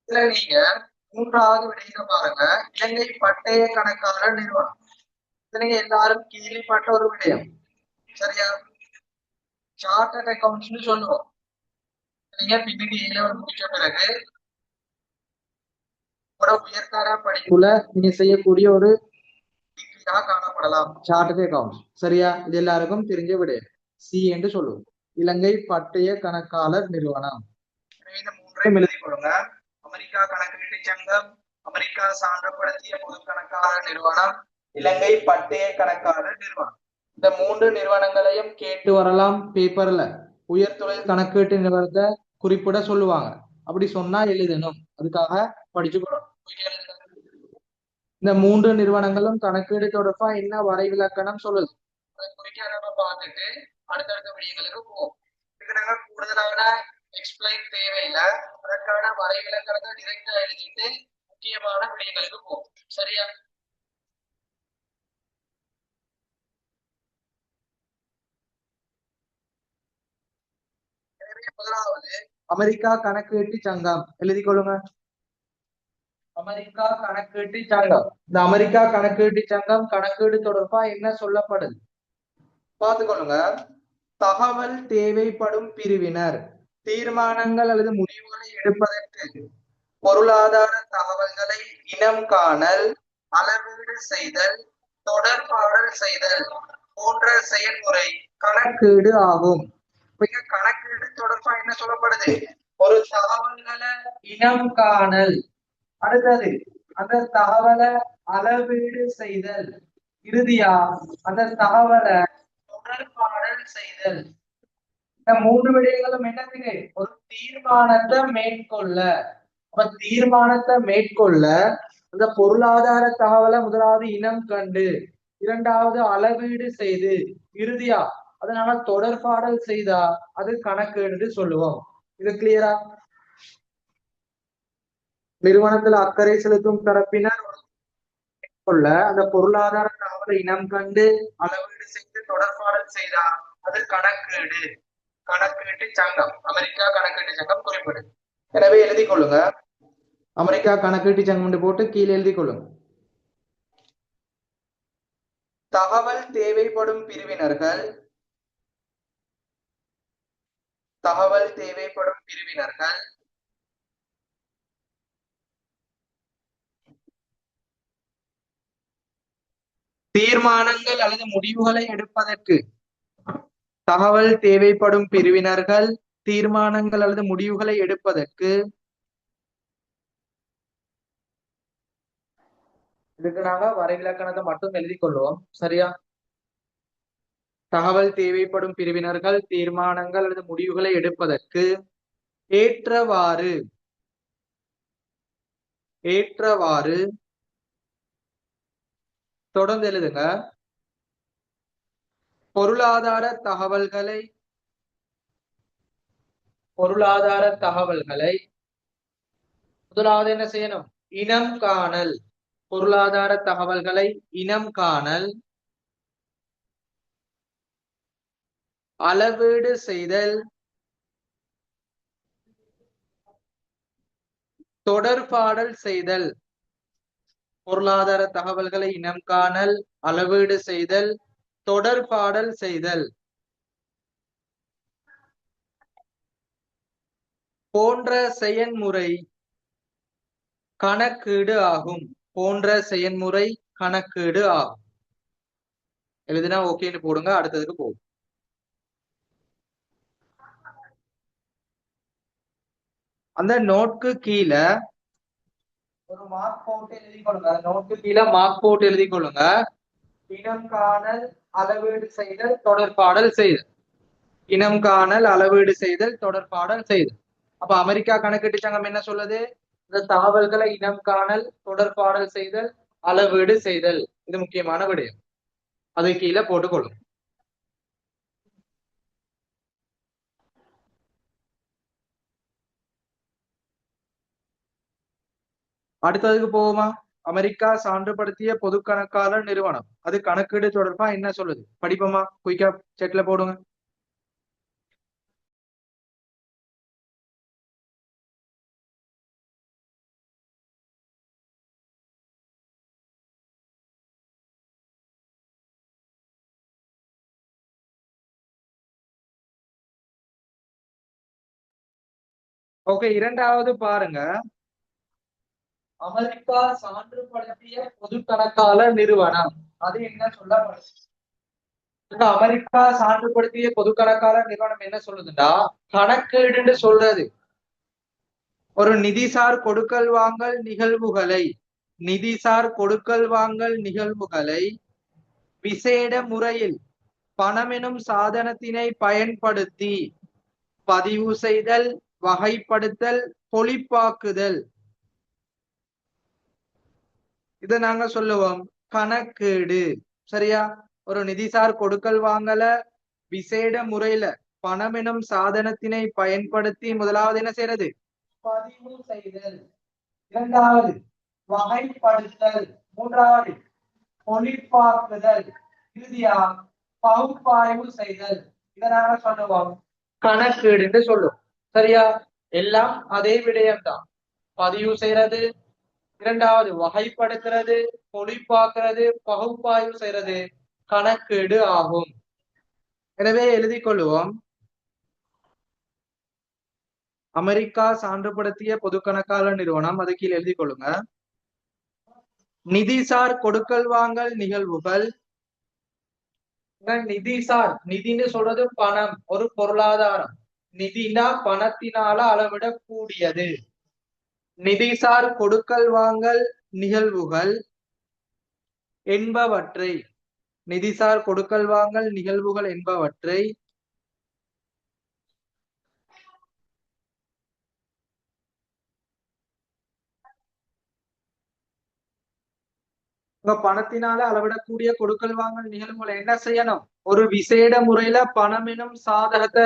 இதுல நீங்க மூன்றாவது விடையில பாருங்க, இலங்கை பட்டய கணக்காளர் நிறுவனம். நீங்க எல்லாரும் கேள்விப்பட்ட ஒரு விடயம். சரியா? சார்ட்டர்ட் அக்கௌண்ட்ஸ் சொல்லுவோம். நீங்க பின்னாடி முடிச்ச பிறகு உயர்தர படிப்புல நீங்க செய்யக்கூடிய ஒரு காணப்படலாம் சார்ட்டர்ட் அக்கௌண்ட்ஸ். சரியா? இது எல்லாருக்கும் தெரிஞ்ச விடயம். சி என்று சொல்லுவோம், இலங்கை பட்டய கணக்காளர் நிறுவனம். இந்த மூன்றையும் எழுதிக் கொள்ளுங்க. அமெரிக்கா கணக்கீட்டு சங்கம், அமெரிக்கா சான்றுபடுத்திய பொது கணக்காளர் நிறுவனம், இலங்கை பட்டய கணக்காளர் நிறுவனம். இந்த 3 நிறுவனங்களையும் கேட்டு வரலாம் பேப்பர்ல. உயர்தொழில் கணக்கீட்டு நிறுவனத்தை குறிப்பிட சொல்லுவாங்க. அப்படி சொன்னா எழுதணும். அதுக்காக படிச்சுக்கணும். இந்த மூன்று நிறுவனங்களும் கணக்கீடு தொடர்பா என்ன வரைவிலக்கணம் சொல்லுது, அதை குறிக்க நம்ம பார்த்துட்டு அடுத்தடுத்த விடயங்களுக்கு போவோம். இதுக்கு நாங்க கூடுதலான எக்ஸ்பிளைன் தேவையில்லை. அதற்கான வரைவிலக்கணத்தை டிரெக்டா எழுதிட்டு முக்கியமான விடயங்களுக்கு போவோம். சரியா? முதலாவது அமெரிக்கா கணக்கீட்டு சங்கம். எழுதி கொள்ளுங்க. அமெரிக்கா கணக்கீட்டு சங்கம். இந்த அமெரிக்கா கணக்கீட்டு சங்கம் கணக்கீடு தொடர்பா என்ன சொல்லப்படுது பார்த்துக்கொள்ளுங்க. தகவல் தேவைப்படும் பிரிவினர் தீர்மானங்கள் அல்லது முடிவுகளை எடுப்பதற்கு பொருளாதார தகவல்களை இனம் காணல், அளவீடு செய்தல், தொடர்பாடல் செய்தல் போன்ற செயல்முறை கணக்கீடு ஆகும். கணக்கீடு தொடர்பா என்ன சொல்லப்படுது? ஒரு தகவல்களை இனம் காணல், அடுத்தது அந்த தகவலை அளவீடு செய்தல், இறுதியா அந்த தகவலை தொடர்பாடல் செய்தல். இந்த மூன்று விடயங்களும் என்னத்துக்கு? ஒரு தீர்மானத்தை மேற்கொள்ள. அப்ப தீர்மானத்தை மேற்கொள்ள அந்த பொருளாதார தகவலை முதலாவது இனம் கண்டு, இரண்டாவது அளவீடு செய்து, இறுதியா அதனால தொடர்பாடல் செய்தா அது கணக்கு சொல்லுவோம். இது கிளியரா? நிறுவனத்துல அக்கறை செலுத்தும் தரப்பினர் கொள்ள அந்த பொருளாதார தகவலை இனம் கண்டு அளவீடு செய்து தொடர்பாடல் செய்தா அது கணக்கீடு. கணக்கீட்டு சங்கம், அமெரிக்கா கணக்கீட்டு சங்கம் குறிப்பிடுது. எனவே எழுதி கொள்ளுங்க. அமெரிக்கா கணக்கீட்டு சங்கம் போட்டு கீழே எழுதி கொள்ளுங்க. தகவல் தேவைப்படும் பிரிவினர்கள் தீர்மானங்கள் அல்லது முடிவுகளை எடுப்பதற்கு தகவல் தேவைப்படும் பிரிவினர்கள் தீர்மானங்கள் அல்லது முடிவுகளை எடுப்பதற்கு இதுக்கு நாங்க வரைவிலக்கணத்தை மட்டும் எழுதி கொள்வோம். சரியா? தகவல் தேவைப்படும் பிரிவினர்கள் தீர்மானங்கள் அல்லது முடிவுகளை எடுப்பதற்கு ஏற்றவாறு தொடர்ந்து எழுதுங்க. பொருளாதார தகவல்களை முதலாவது என்ன செய்யணும்? இனம் காணல். பொருளாதார தகவல்களை இனம் காணல், அளவீடு செய்தல், தொடர்பாடல் செய்தல். பொருளாதார தகவல்களை இனம் காணல், அளவீடு செய்தல், தொடர்பாடல் செய்தல் போன்ற செயல்முறை கணக்கீடு ஆகும். எழுதினா ஓகேன்னு போடுங்க. அடுத்ததுக்கு போகும். அந்த நோட்க்கு கீழே ஒரு மார்க் போட்டு எழுதி கொள்ளுங்க. நோட்க்கு கீழே மார்க் போட்டு எழுதி கொள்ளுங்க. இனம் காணல், அளவீடு செய்தல், தொடர்பாடல் செய்தல். இனம் காணல், அளவீடு செய்தல், தொடர்பாடல் செய்தல். அப்ப அமெரிக்கா கணக்கீட்டு சங்கம் என்ன சொல்லுது? இந்த தகவல்களை இனம் காணல், தொடர்பாடல் செய்தல், அளவீடு செய்தல். இது முக்கியமான விடயம். அது கீழே போட்டுக்கொள்ளும். அடுத்ததுக்கு போவோமா? அமெரிக்கா சான்றுபடுத்திய பொது கணக்காளர் நிறுவனம் அது கணக்கீடு தொடர்பா என்ன சொல்லுது? படிப்போமா? குயிக்கா செக்ல போடுங்க. ஓகே, இரண்டாவது பாருங்க. அமெரிக்கா சான்றுபடுத்திய பொது கணக்காளர் நிறுவனம் அது என்ன சொல்லப்படுது? அமெரிக்கா சான்றுபடுத்திய பொது கணக்காளர் நிறுவனம் என்ன சொல்லுதுண்டா, கணக்கீடுன்னு சொல்றது ஒரு நிதிசார் கொடுக்கல் வாங்கல் நிகழ்வுகளை விசேட முறையில் பணம் எனும் சாதனத்தினை பயன்படுத்தி பதிவு செய்தல், வகைப்படுத்தல், பொழிப்பாக்குதல். இதை நாங்க சொல்லுவோம் கணக்கீடு. சரியா? ஒரு நிதிசார் கொடுக்கல் வாங்கல விசேட முறையில பணம் எனும் சாதனத்தினை பயன்படுத்தி முதலாவது என்ன செய்யறது? பதிவு செய்தல். இரண்டாவது வகைப்படுத்தல். மூன்றாவது பொழிப்பாக்குதல். இறுதியா பகுப்பாய்வு செய்தல். இதை நாங்க சொல்லுவோம் கணக்கீடு சொல்லுவோம். சரியா? எல்லாம் அதே விடயம்தான். பதிவு செய்யறது, இரண்டாவது வகைப்படுத்துறது, பொழிப்பாக்குறது, பகுப்பாய்வு செய்யறது கணக்கீடு ஆகும். எனவே எழுதிக் கொள்வோம். அமெரிக்கா சான்றுபடுத்திய பொது கணக்காளர் நிறுவனம். அது கீழே எழுதி கொள்ளுங்க. நிதிசார் கொடுக்கல் வாங்கல் நிகழ்வுகள். நிதிசார், நிதின்னு சொல்றது பணம், ஒரு பொருளாதாரம். நிதினா பணத்தினால அளவிடக்கூடியது. நிதிசார் கொடுக்கல் வாங்கல் நிகழ்வுகள் என்பவற்றை, நிதிசார் கொடுக்கல் வாங்கல் நிகழ்வுகள் என்பவற்றை பணத்தினால அளவிடக்கூடிய கொடுக்கல் வாங்கல் நிகழ்வுகளை என்ன செய்யணும்? ஒரு விசேட முறையில பணம் எனும் சாதகத்தை,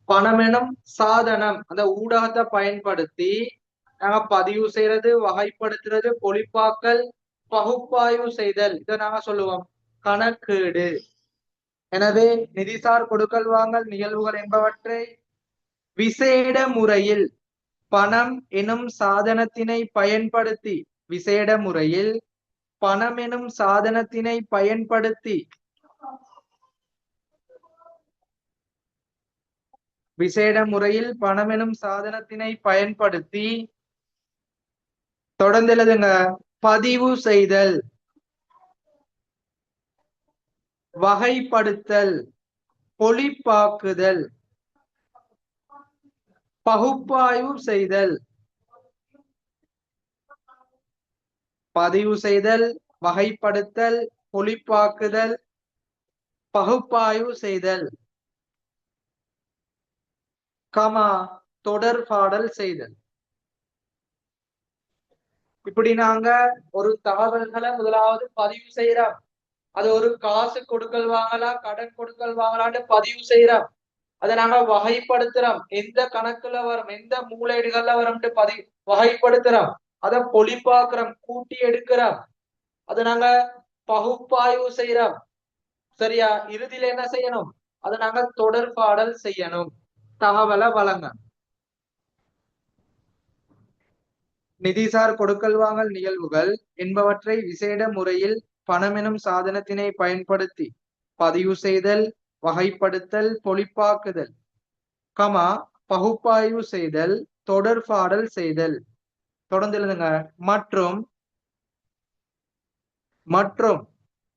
பணம் எனும் சாதனம், அந்த ஊடகத்தை பயன்படுத்தி நாங்க பதிவு செய்யறது, வகைப்படுத்துறது, பொழிப்பாக்கல், பகுப்பாய்வு செய்தல். இதை நாங்க சொல்லுவோம் கணக்கீடு. எனவே நிதிசார் கொடுக்கல் வாங்கல் நிகழ்வுகள் என்பவற்றை விசேட முறையில் பணம் எனும் சாதனத்தினை பயன்படுத்தி, விசேட முறையில் பணம் எனும் சாதனத்தினை பயன்படுத்தி, விசேட முறையில் பணம் எனும் சாதனத்தினை பயன்படுத்தி தொடர்ந்து எழுதுங்க. பதிவு செய்தல், வகைப்படுத்தல், பொழிப்பாக்குதல், பகுப்பாய்வு செய்தல். பதிவு செய்தல், வகைப்படுத்தல், பொழிப்பாக்குதல், பகுப்பாய்வு செய்தல், கமா தொடர்பாடல் செய்தல். இப்படி நாங்க ஒரு தகவல்களை முதலாவது பதிவு செய்யறோம். அது ஒரு காசு கொடுக்கல் வாங்கலாம், கடன் கொடுக்கல் வாங்கலான்னு பதிவு செய்யறோம். அதை நாங்க வகைப்படுத்துறோம். எந்த கணக்குல வரும், எந்த மூலைடுகள்ல வரும்னு வகைப்படுத்துறோம். அதை பொழிப்பாக்குறோம், கூட்டி எடுக்கிறோம். அதை நாங்க பகுப்பாய்வு செய்யறோம். சரியா? இறுதியில என்ன செய்யணும்? அதை நாங்க தொடர்பாடல் செய்யணும், தகவலை வழங்க. நிதிசார் கொடுக்கல் வாங்கல் நிகழ்வுகள் என்பவற்றை விசேட முறையில் பணமெனும் சாதனத்தினை பயன்படுத்தி பதிவு செய்தல், வகைப்படுத்தல், பொழிப்பாக்குதல், கமா பகுப்பாய்வு செய்தல், தொடர்பாடல் செய்தல். தொடர்ந்து எழுதுங்க. மற்றும் மற்றும்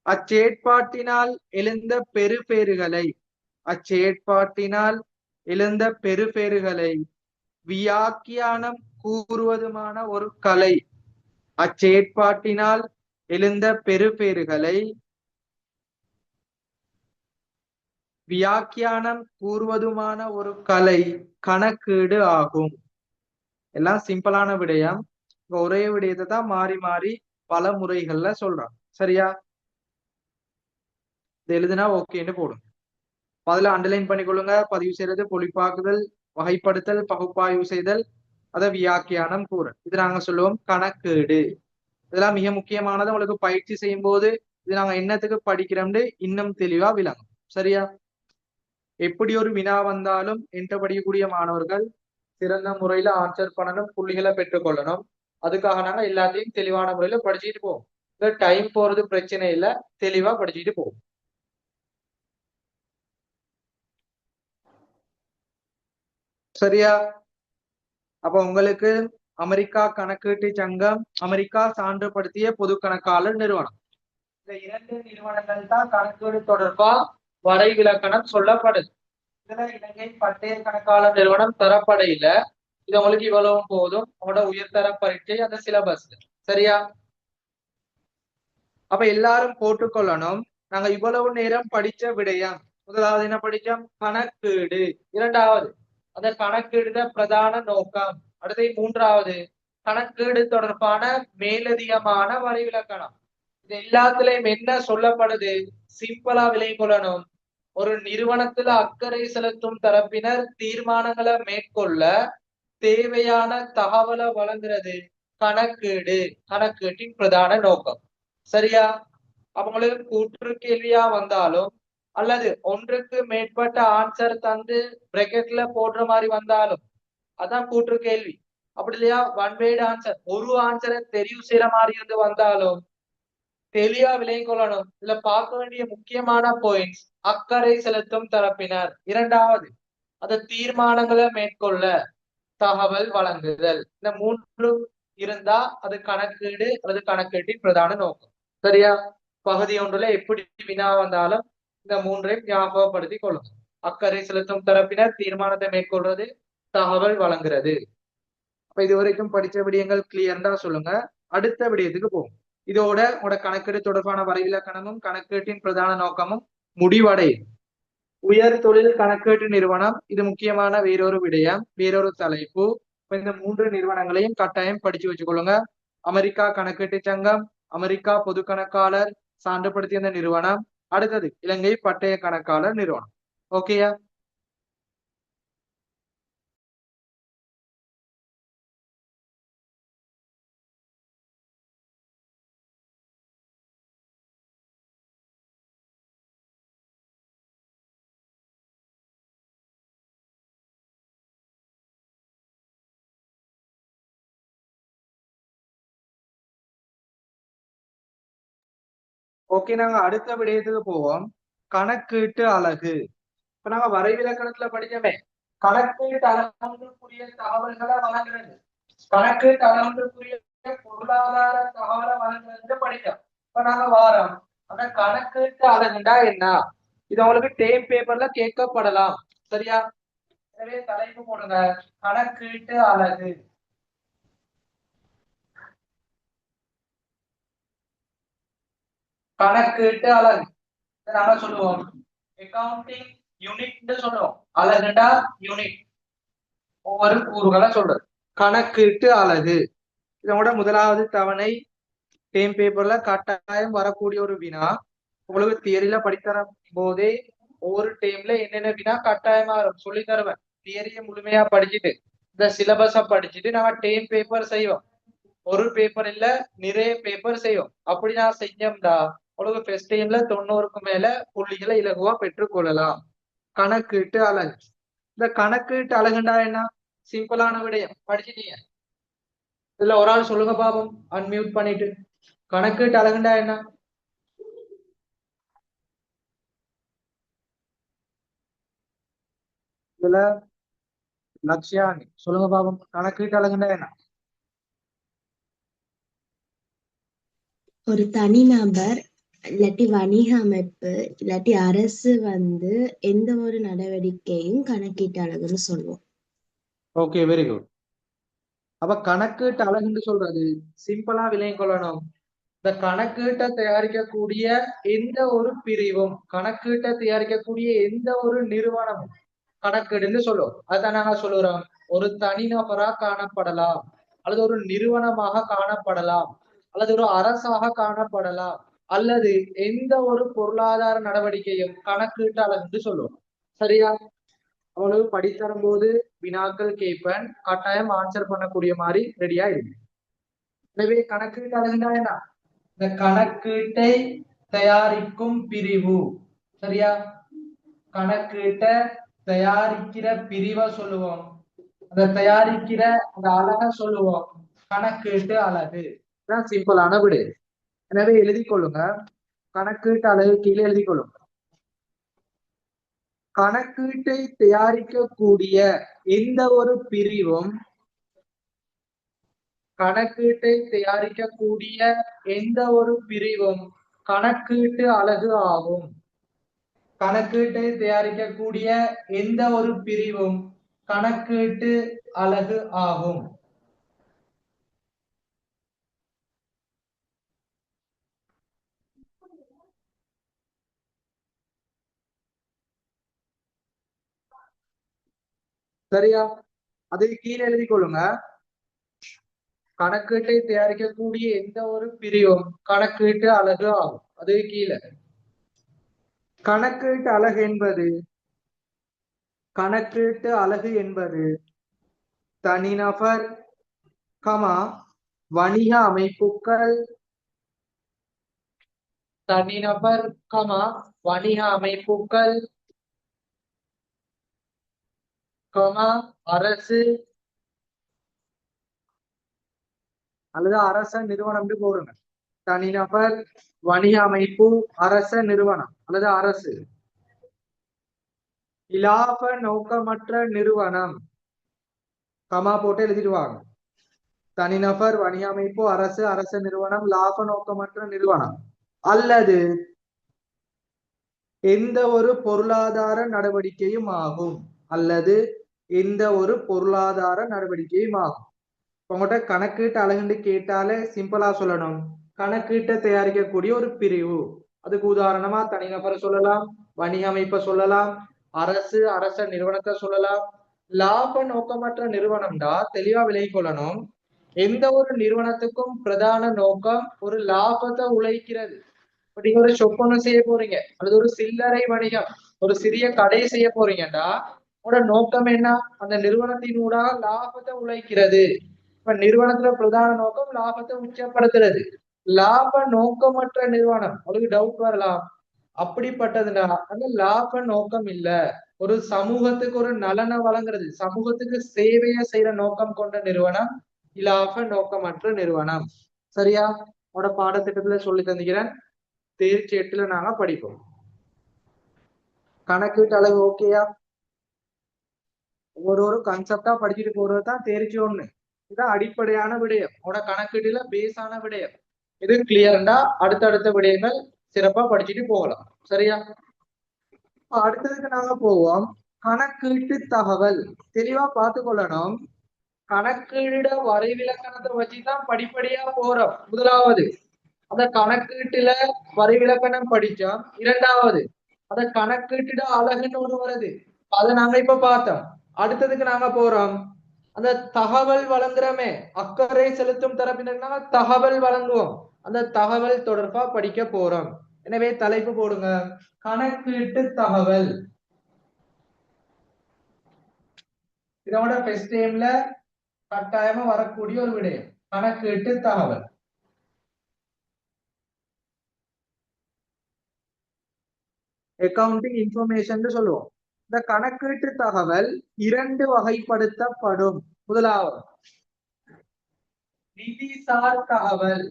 அச்சேற்பாட்டினால் எழுந்த பெறுபேறுகளை, அச்சேற்பாட்டினால் எழுந்த பெறுபேறுகளை வியாக்கியானம் கூறுவதுமான ஒரு கலை. அச்சேற்பாட்டினால் எழுந்த பெறுபேறுகளை வியாக்கியானம் கூறுவதுமான ஒரு கலை கணக்கீடு ஆகும். எல்லாம் சிம்பிளான விடயம். ஒரே விடயத்தை தான் மாறி மாறி பல முறைகள்ல சொல்றான். சரியா? இது எழுதுனா ஓகேன்னு போடும். அதுல அண்டர்லைன் பண்ணிக்கொள்ளுங்க. பதிவு செய்யறது, பொழிப்பாக்குதல், வகைப்படுத்தல், பகுப்பாய்வு செய்தல், அதை வியாக்கியானம் கூற. இது நாங்க சொல்லுவோம் கணக்கீடு. இதெல்லாம் மிக முக்கியமானது. உங்களுக்கு பயிற்சி செய்யும் போது இது நாங்க என்னத்துக்கு படிக்கிறோம்னு இன்னும் தெளிவா விளங்கும். சரியா? எப்படி ஒரு வினா வந்தாலும் என்கிட்ட படிக்கக்கூடிய மாணவர்கள் சிறந்த முறையில ஆன்சர் பண்ணணும், புள்ளிகளை பெற்றுக்கொள்ளணும். அதுக்காக நாங்க எல்லாத்தையும் தெளிவான முறையில படிச்சுட்டு போவோம். இந்த டைம் போறது பிரச்சனை இல்லை, தெளிவா படிச்சுட்டு போவோம். சரியா? அப்ப உங்களுக்கு அமெரிக்கா கணக்கீட்டு சங்கம், அமெரிக்கா சான்றுபடுத்திய பொது கணக்காளர் நிறுவனம், இந்த இரண்டு நிறுவனங்கள் தான் கணக்கீடு தொடர்பா வரைவிலக்கணம் சொல்லப்படுது. இதுல இலங்கை பட்டய கணக்காளர் நிறுவனம் தரப்படையில. இது உங்களுக்கு இவ்வளவு போதும். உங்களோட உயர்தர பரீட்சை அந்த சிலபஸ். சரியா? அப்ப எல்லாரும் போட்டுக்கொள்ளணும். நாங்க இவ்வளவு நேரம் படிச்ச விடயம், முதலாவது என்ன படிச்சோம்? கணக்கீடு. இரண்டாவது அந்த கணக்கீடு பிரதான நோக்கம். அடுத்து மூன்றாவது, கணக்கீடு தொடர்பான மேலதிகமான வரைவிலக்கணம். இது எல்லாத்துலயும் என்ன சொல்லப்படுது? சிம்பிளா விலை கொள்ளணும். ஒரு நிறுவனத்துல அக்கறை செலுத்தும் தரப்பினர் தீர்மானங்களை மேற்கொள்ள தேவையான தகவலை வழங்குறது கணக்கீடு. கணக்கீட்டின் பிரதான நோக்கம். சரியா? அவங்களுக்கு கூற்று கேள்வியா வந்தாலும் அல்லது ஒன்றுக்கு மேற்பட்ட ஆன்சர் தந்து பிராக்கெட்ல போடுற மாதிரி வந்தாலும் அதான் கூற்று கேள்வி. அப்படி இல்லையா ஒன் வேர்டு ஆன்சர், ஒரு ஆன்சரை தெரிவு செய்யற மாதிரி இருந்து வந்தாலும் தெளிவா விலை கொள்ளணும். இதுல பார்க்க வேண்டிய முக்கியமான பாயிண்ட்ஸ், அக்கறை செலுத்தும் தரப்பினர். இரண்டாவது, அது தீர்மானங்களை மேற்கொள்ள தகவல் வழங்குதல். இந்த மூன்று இருந்தா அது கணக்கீடு அல்லது கணக்கீட்டின் பிரதான நோக்கம். சரியா? பகுதி ஒன்றுல எப்படி வினா வந்தாலும் இந்த மூன்றையும் ஞாபகப்படுத்தி கொள்ளும். அக்கறை செலுத்தும் தரப்பினர் தீர்மானத்தை மேற்கொள்றது, தகவல் வழங்குறது. அப்ப இது வரைக்கும் படிச்ச விடயங்கள் கிளியர்டா சொல்லுங்க. அடுத்த விடயத்துக்கு போகும். இதோட உங்களோட கணக்கீடு தொடர்பான வரைவிலக்கணமும் கணக்கீட்டின் பிரதான நோக்கமும் முடிவடையும். உயர் தொழில் கணக்கீட்டு நிறுவனம், இது முக்கியமான வேறொரு விடயம், வேறொரு தலைப்பு. இந்த மூன்று நிறுவனங்களையும் கட்டாயம் படிச்சு வச்சுக்கொள்ளுங்க. அமெரிக்கா கணக்கீட்டு சங்கம், அமெரிக்கா பொது கணக்காளர் சான்றுபடுத்திய அந்த நிறுவனம், அடுத்தது இலங்கை பட்டய கணக்காளர் நிறுவனம். ஓகேயா? ஓகே, நாங்க அடுத்த விடயத்துக்கு போவோம். கணக்கீட்டு அலகு. இப்ப நாங்க வரைவிலக்கணத்துல படிக்கவே கணக்கீட்டு அலகுக்குரிய தகவல்களை வழங்குறது, கணக்கீட்டு அலகுக்குரிய பொருளாதார தகவலை வழங்குறது படிக்கும். இப்ப நாங்க வாரம் ஆனா கணக்கீட்டு அலகுண்டா என்ன, இது உங்களுக்கு டேம் பேப்பர்ல கேட்கப்படலாம். சரியா? எனவே தலைப்பு போடுங்க, கணக்கீட்டு அலகு. கணக்கீட்டு அலகு நாங்க சொல்லுவோம் அக்கவுண்டிங் யூனிட் சொல்லுவோம். அலகுண்டா யூனிட், ஒவ்வொரு கூறுகளை சொல்றது. கணக்கீட்டு அலகு இதோட முதலாவது தவணை டேம் பேப்பர்ல கட்டாயம் வரக்கூடிய ஒரு வினா. உங்களுக்கு தியரியில படித்தர போதே ஒவ்வொரு டைம்ல என்னென்ன வினா கட்டாயமா சொல்லி தருவேன். தியரிய முழுமையா படிச்சுட்டு இந்த சிலபஸ படிச்சுட்டு நாங்க டேம் பேப்பர் செய்வோம். ஒரு பேப்பர் இல்ல, நிறைய பேப்பர் செய்வோம். அப்படி நான் செஞ்சோம்டா உங்களுக்கு ஃபர்ஸ்ட் டைம்ல 90க்கு மேல புள்ளிகளை இலகுவா பெற்றுக்கொள்ளலாம். கணக்கீட்டு அலகு. இந்த கணக்கீட்டு அலகுண்டா என்ன? சிம்பிளான விடயம் படிச்சுட்டீங்க. இதுல ஒரு ஆள் சொல்லுங்க பாப்போம், அன்மியூட் பண்ணிட்டு. கணக்கீட்டு அலகுண்டா என்ன? இதுல லட்சியானி சொல்லுங்க பாப்போம், கணக்கீட்டு அலகுண்டா என்ன? ஒரு தனிநபர் இல்லாட்டி வணிக அமைப்பு இல்லாட்டி அரசு எந்த ஒரு நடவடிக்கையும் கணக்கீட்டு அலகுன்னு சொல்லுவோம். Okay, very good. அப்ப கணக்கீட்டு அலகுன்னு சொல்றது சிம்பிளா விலையும் கொள்ளணும். இந்த கணக்கீட்டை தயாரிக்கக்கூடிய எந்த ஒரு பிரிவும், கணக்கீட்டை தயாரிக்கக்கூடிய எந்த ஒரு நிறுவனமும் கணக்கீடுன்னு சொல்லுவோம். அதான் நாங்க சொல்லுறோம், ஒரு தனிநபரா காணப்படலாம், அல்லது ஒரு நிறுவனமாக காணப்படலாம், அல்லது ஒரு அரசாக காணப்படலாம், அல்லது எந்த ஒரு பொருளாதார நடவடிக்கையும் கணக்கீட்டு அலகுன்னு சொல்லுவோம். சரியா? அவ்வளவு படித்தரும் போது வினாக்கள் கேட்பேன், கட்டாயம் ஆன்சர் பண்ணக்கூடிய மாதிரி ரெடியா இருக்கு. எனவே கணக்கீட்டு அலகுனா என்ன? இந்த கணக்கீட்டை தயாரிக்கும் பிரிவு. சரியா? கணக்கீட்டை தயாரிக்கிற பிரிவை சொல்லுவோம். அந்த தயாரிக்கிற அந்த அலகை சொல்லுவோம் கணக்கீட்டு அலகு. சிம்பிளான விடு. எனவே எழுதி கொள்ளுங்க, கணக்கீட்டு அலகு கீழே எழுதி கொள்ளுங்க. கணக்கீட்டை தயாரிக்கக்கூடிய எந்த ஒரு பிரிவும், கணக்கீட்டை தயாரிக்கக்கூடிய எந்த ஒரு பிரிவும் கணக்கீட்டு அலகு ஆகும். கணக்கீட்டை தயாரிக்கக்கூடிய எந்த ஒரு பிரிவும் கணக்கீட்டு அலகு ஆகும். சரியா? அதுக்கு கீழே எழுதி கொள்ளுங்க. கணக்கீட்டை தயாரிக்கக்கூடிய எந்த ஒரு பிரிவும் கணக்கீட்டு அலகு ஆகும். அதுக்கு கீழே கணக்கீட்டு அலகு என்பது தனிநபர், வணிக அமைப்புகள், தனிநபர், வணிக அமைப்புகள், அரசு அல்லது அரச நிறுவனம் போடுங்க. தனிநபர், வணிக அமைப்பு, அரச நிறுவனம் அல்லது அரசு. இலாப நோக்கமற்ற நிறுவனம், போட்டு எழுதிடுவாங்க. தனிநபர், வணிக அமைப்பு, அரசு, அரச நிறுவனம், லாப நோக்கமற்ற நிறுவனம் அல்லது எந்த ஒரு பொருளாதார நடவடிக்கையும் ஆகும். அல்லது எந்த ஒரு பொருளாதார நடவடிக்கையும் ஆகும். உங்கள்கிட்ட கணக்கீட்டு அலகுன்னு கேட்டாலே சிம்பிளா சொல்லணும், கணக்கீட்டை தயாரிக்கக்கூடிய ஒரு பிரிவு. அதுக்கு உதாரணமா தனிநபரை சொல்லலாம், வணிக அமைப்பை சொல்லலாம், அரசு, அரச நிறுவனத்தை சொல்லலாம். லாப நோக்கமற்ற நிறுவனம்டா தெளிவா விலகி கொள்ளணும். எந்த ஒரு நிறுவனத்துக்கும் பிரதான நோக்கம் ஒரு லாபத்தை உழைக்கிறது. நீங்க ஒரு ஷொப் ஒண்ணு செய்ய போறீங்க அல்லது ஒரு சில்லறை வணிகம், ஒரு சிறிய கடை செய்ய போறீங்கடா, உங்களோட நோக்கம் என்ன? அந்த நிறுவனத்தினூடாக லாபத்தை உழைக்கிறது. இப்ப நிறுவனத்துல பிரதான நோக்கம் லாபத்தை உச்சப்படுத்துறது. லாப நோக்கமற்ற நிறுவனம், உங்களுக்கு டவுட் வரலாம், அப்படிப்பட்டதுன்னா அந்த லாப நோக்கம் இல்ல, ஒரு சமூகத்துக்கு ஒரு நலனை வழங்குறது, சமூகத்துக்கு சேவையை செய்யற நோக்கம் கொண்ட நிறுவனம் இலாப நோக்கமற்ற நிறுவனம். சரியா? உங்களோட பாடத்திட்டத்துல சொல்லி தந்துக்கிறேன். தேர்ச்சி 8ல நாங்க படிப்போம். கணக்கீட்டு அளவு ஓகேயா? ஒரு கான்செப்டா படிச்சுட்டு போறதுதான் தேர்ச்சி 1. இதுதான் அடிப்படையான விடயம், உங்களோட கணக்கீட்டுல பேஸான விடயம். இது கிளியர்ண்டா அடுத்தடுத்த விடயங்கள் சிறப்பா படிச்சுட்டு போகலாம். சரியா? அடுத்ததுக்கு நாங்க போவோம். கணக்கீட்டு தகவல் தெளிவா பார்த்து கொள்ளணும். கணக்கீட வரைவிலக்கணத்தை வச்சுதான் படிப்படியா போறோம். முதலாவது அந்த கணக்கீட்டுல வரைவிலக்கணம் படிச்சோம். இரண்டாவது அந்த கணக்கீட்டுட அழகுன்னு ஒண்ணு வருது, அதை நாங்க இப்ப பார்த்தோம். அடுத்ததுக்கு நாங்க போறோம், அந்த தகவல் வழங்குறமே, அக்கறை செலுத்தும் தரப்பினருக்காக தகவல் வழங்குவோம். அந்த தகவல் தொடர்பா படிக்க போறோம். எனவே தலைப்பு போடுங்க, கணக்கீட்டு தகவல். இதோட ஃபர்ஸ்ட் டைம்ல கட்டாயமா வரக்கூடிய ஒரு விடயம் கணக்கீட்டு தகவல். அக்கவுண்டிங் இன்ஃபர்மேஷன் சொல்லுவோம். இந்த கணக்கீட்டு தகவல் 2 வகைப்படுத்தப்படும். முதலாவது நிதிசார் தகவல்.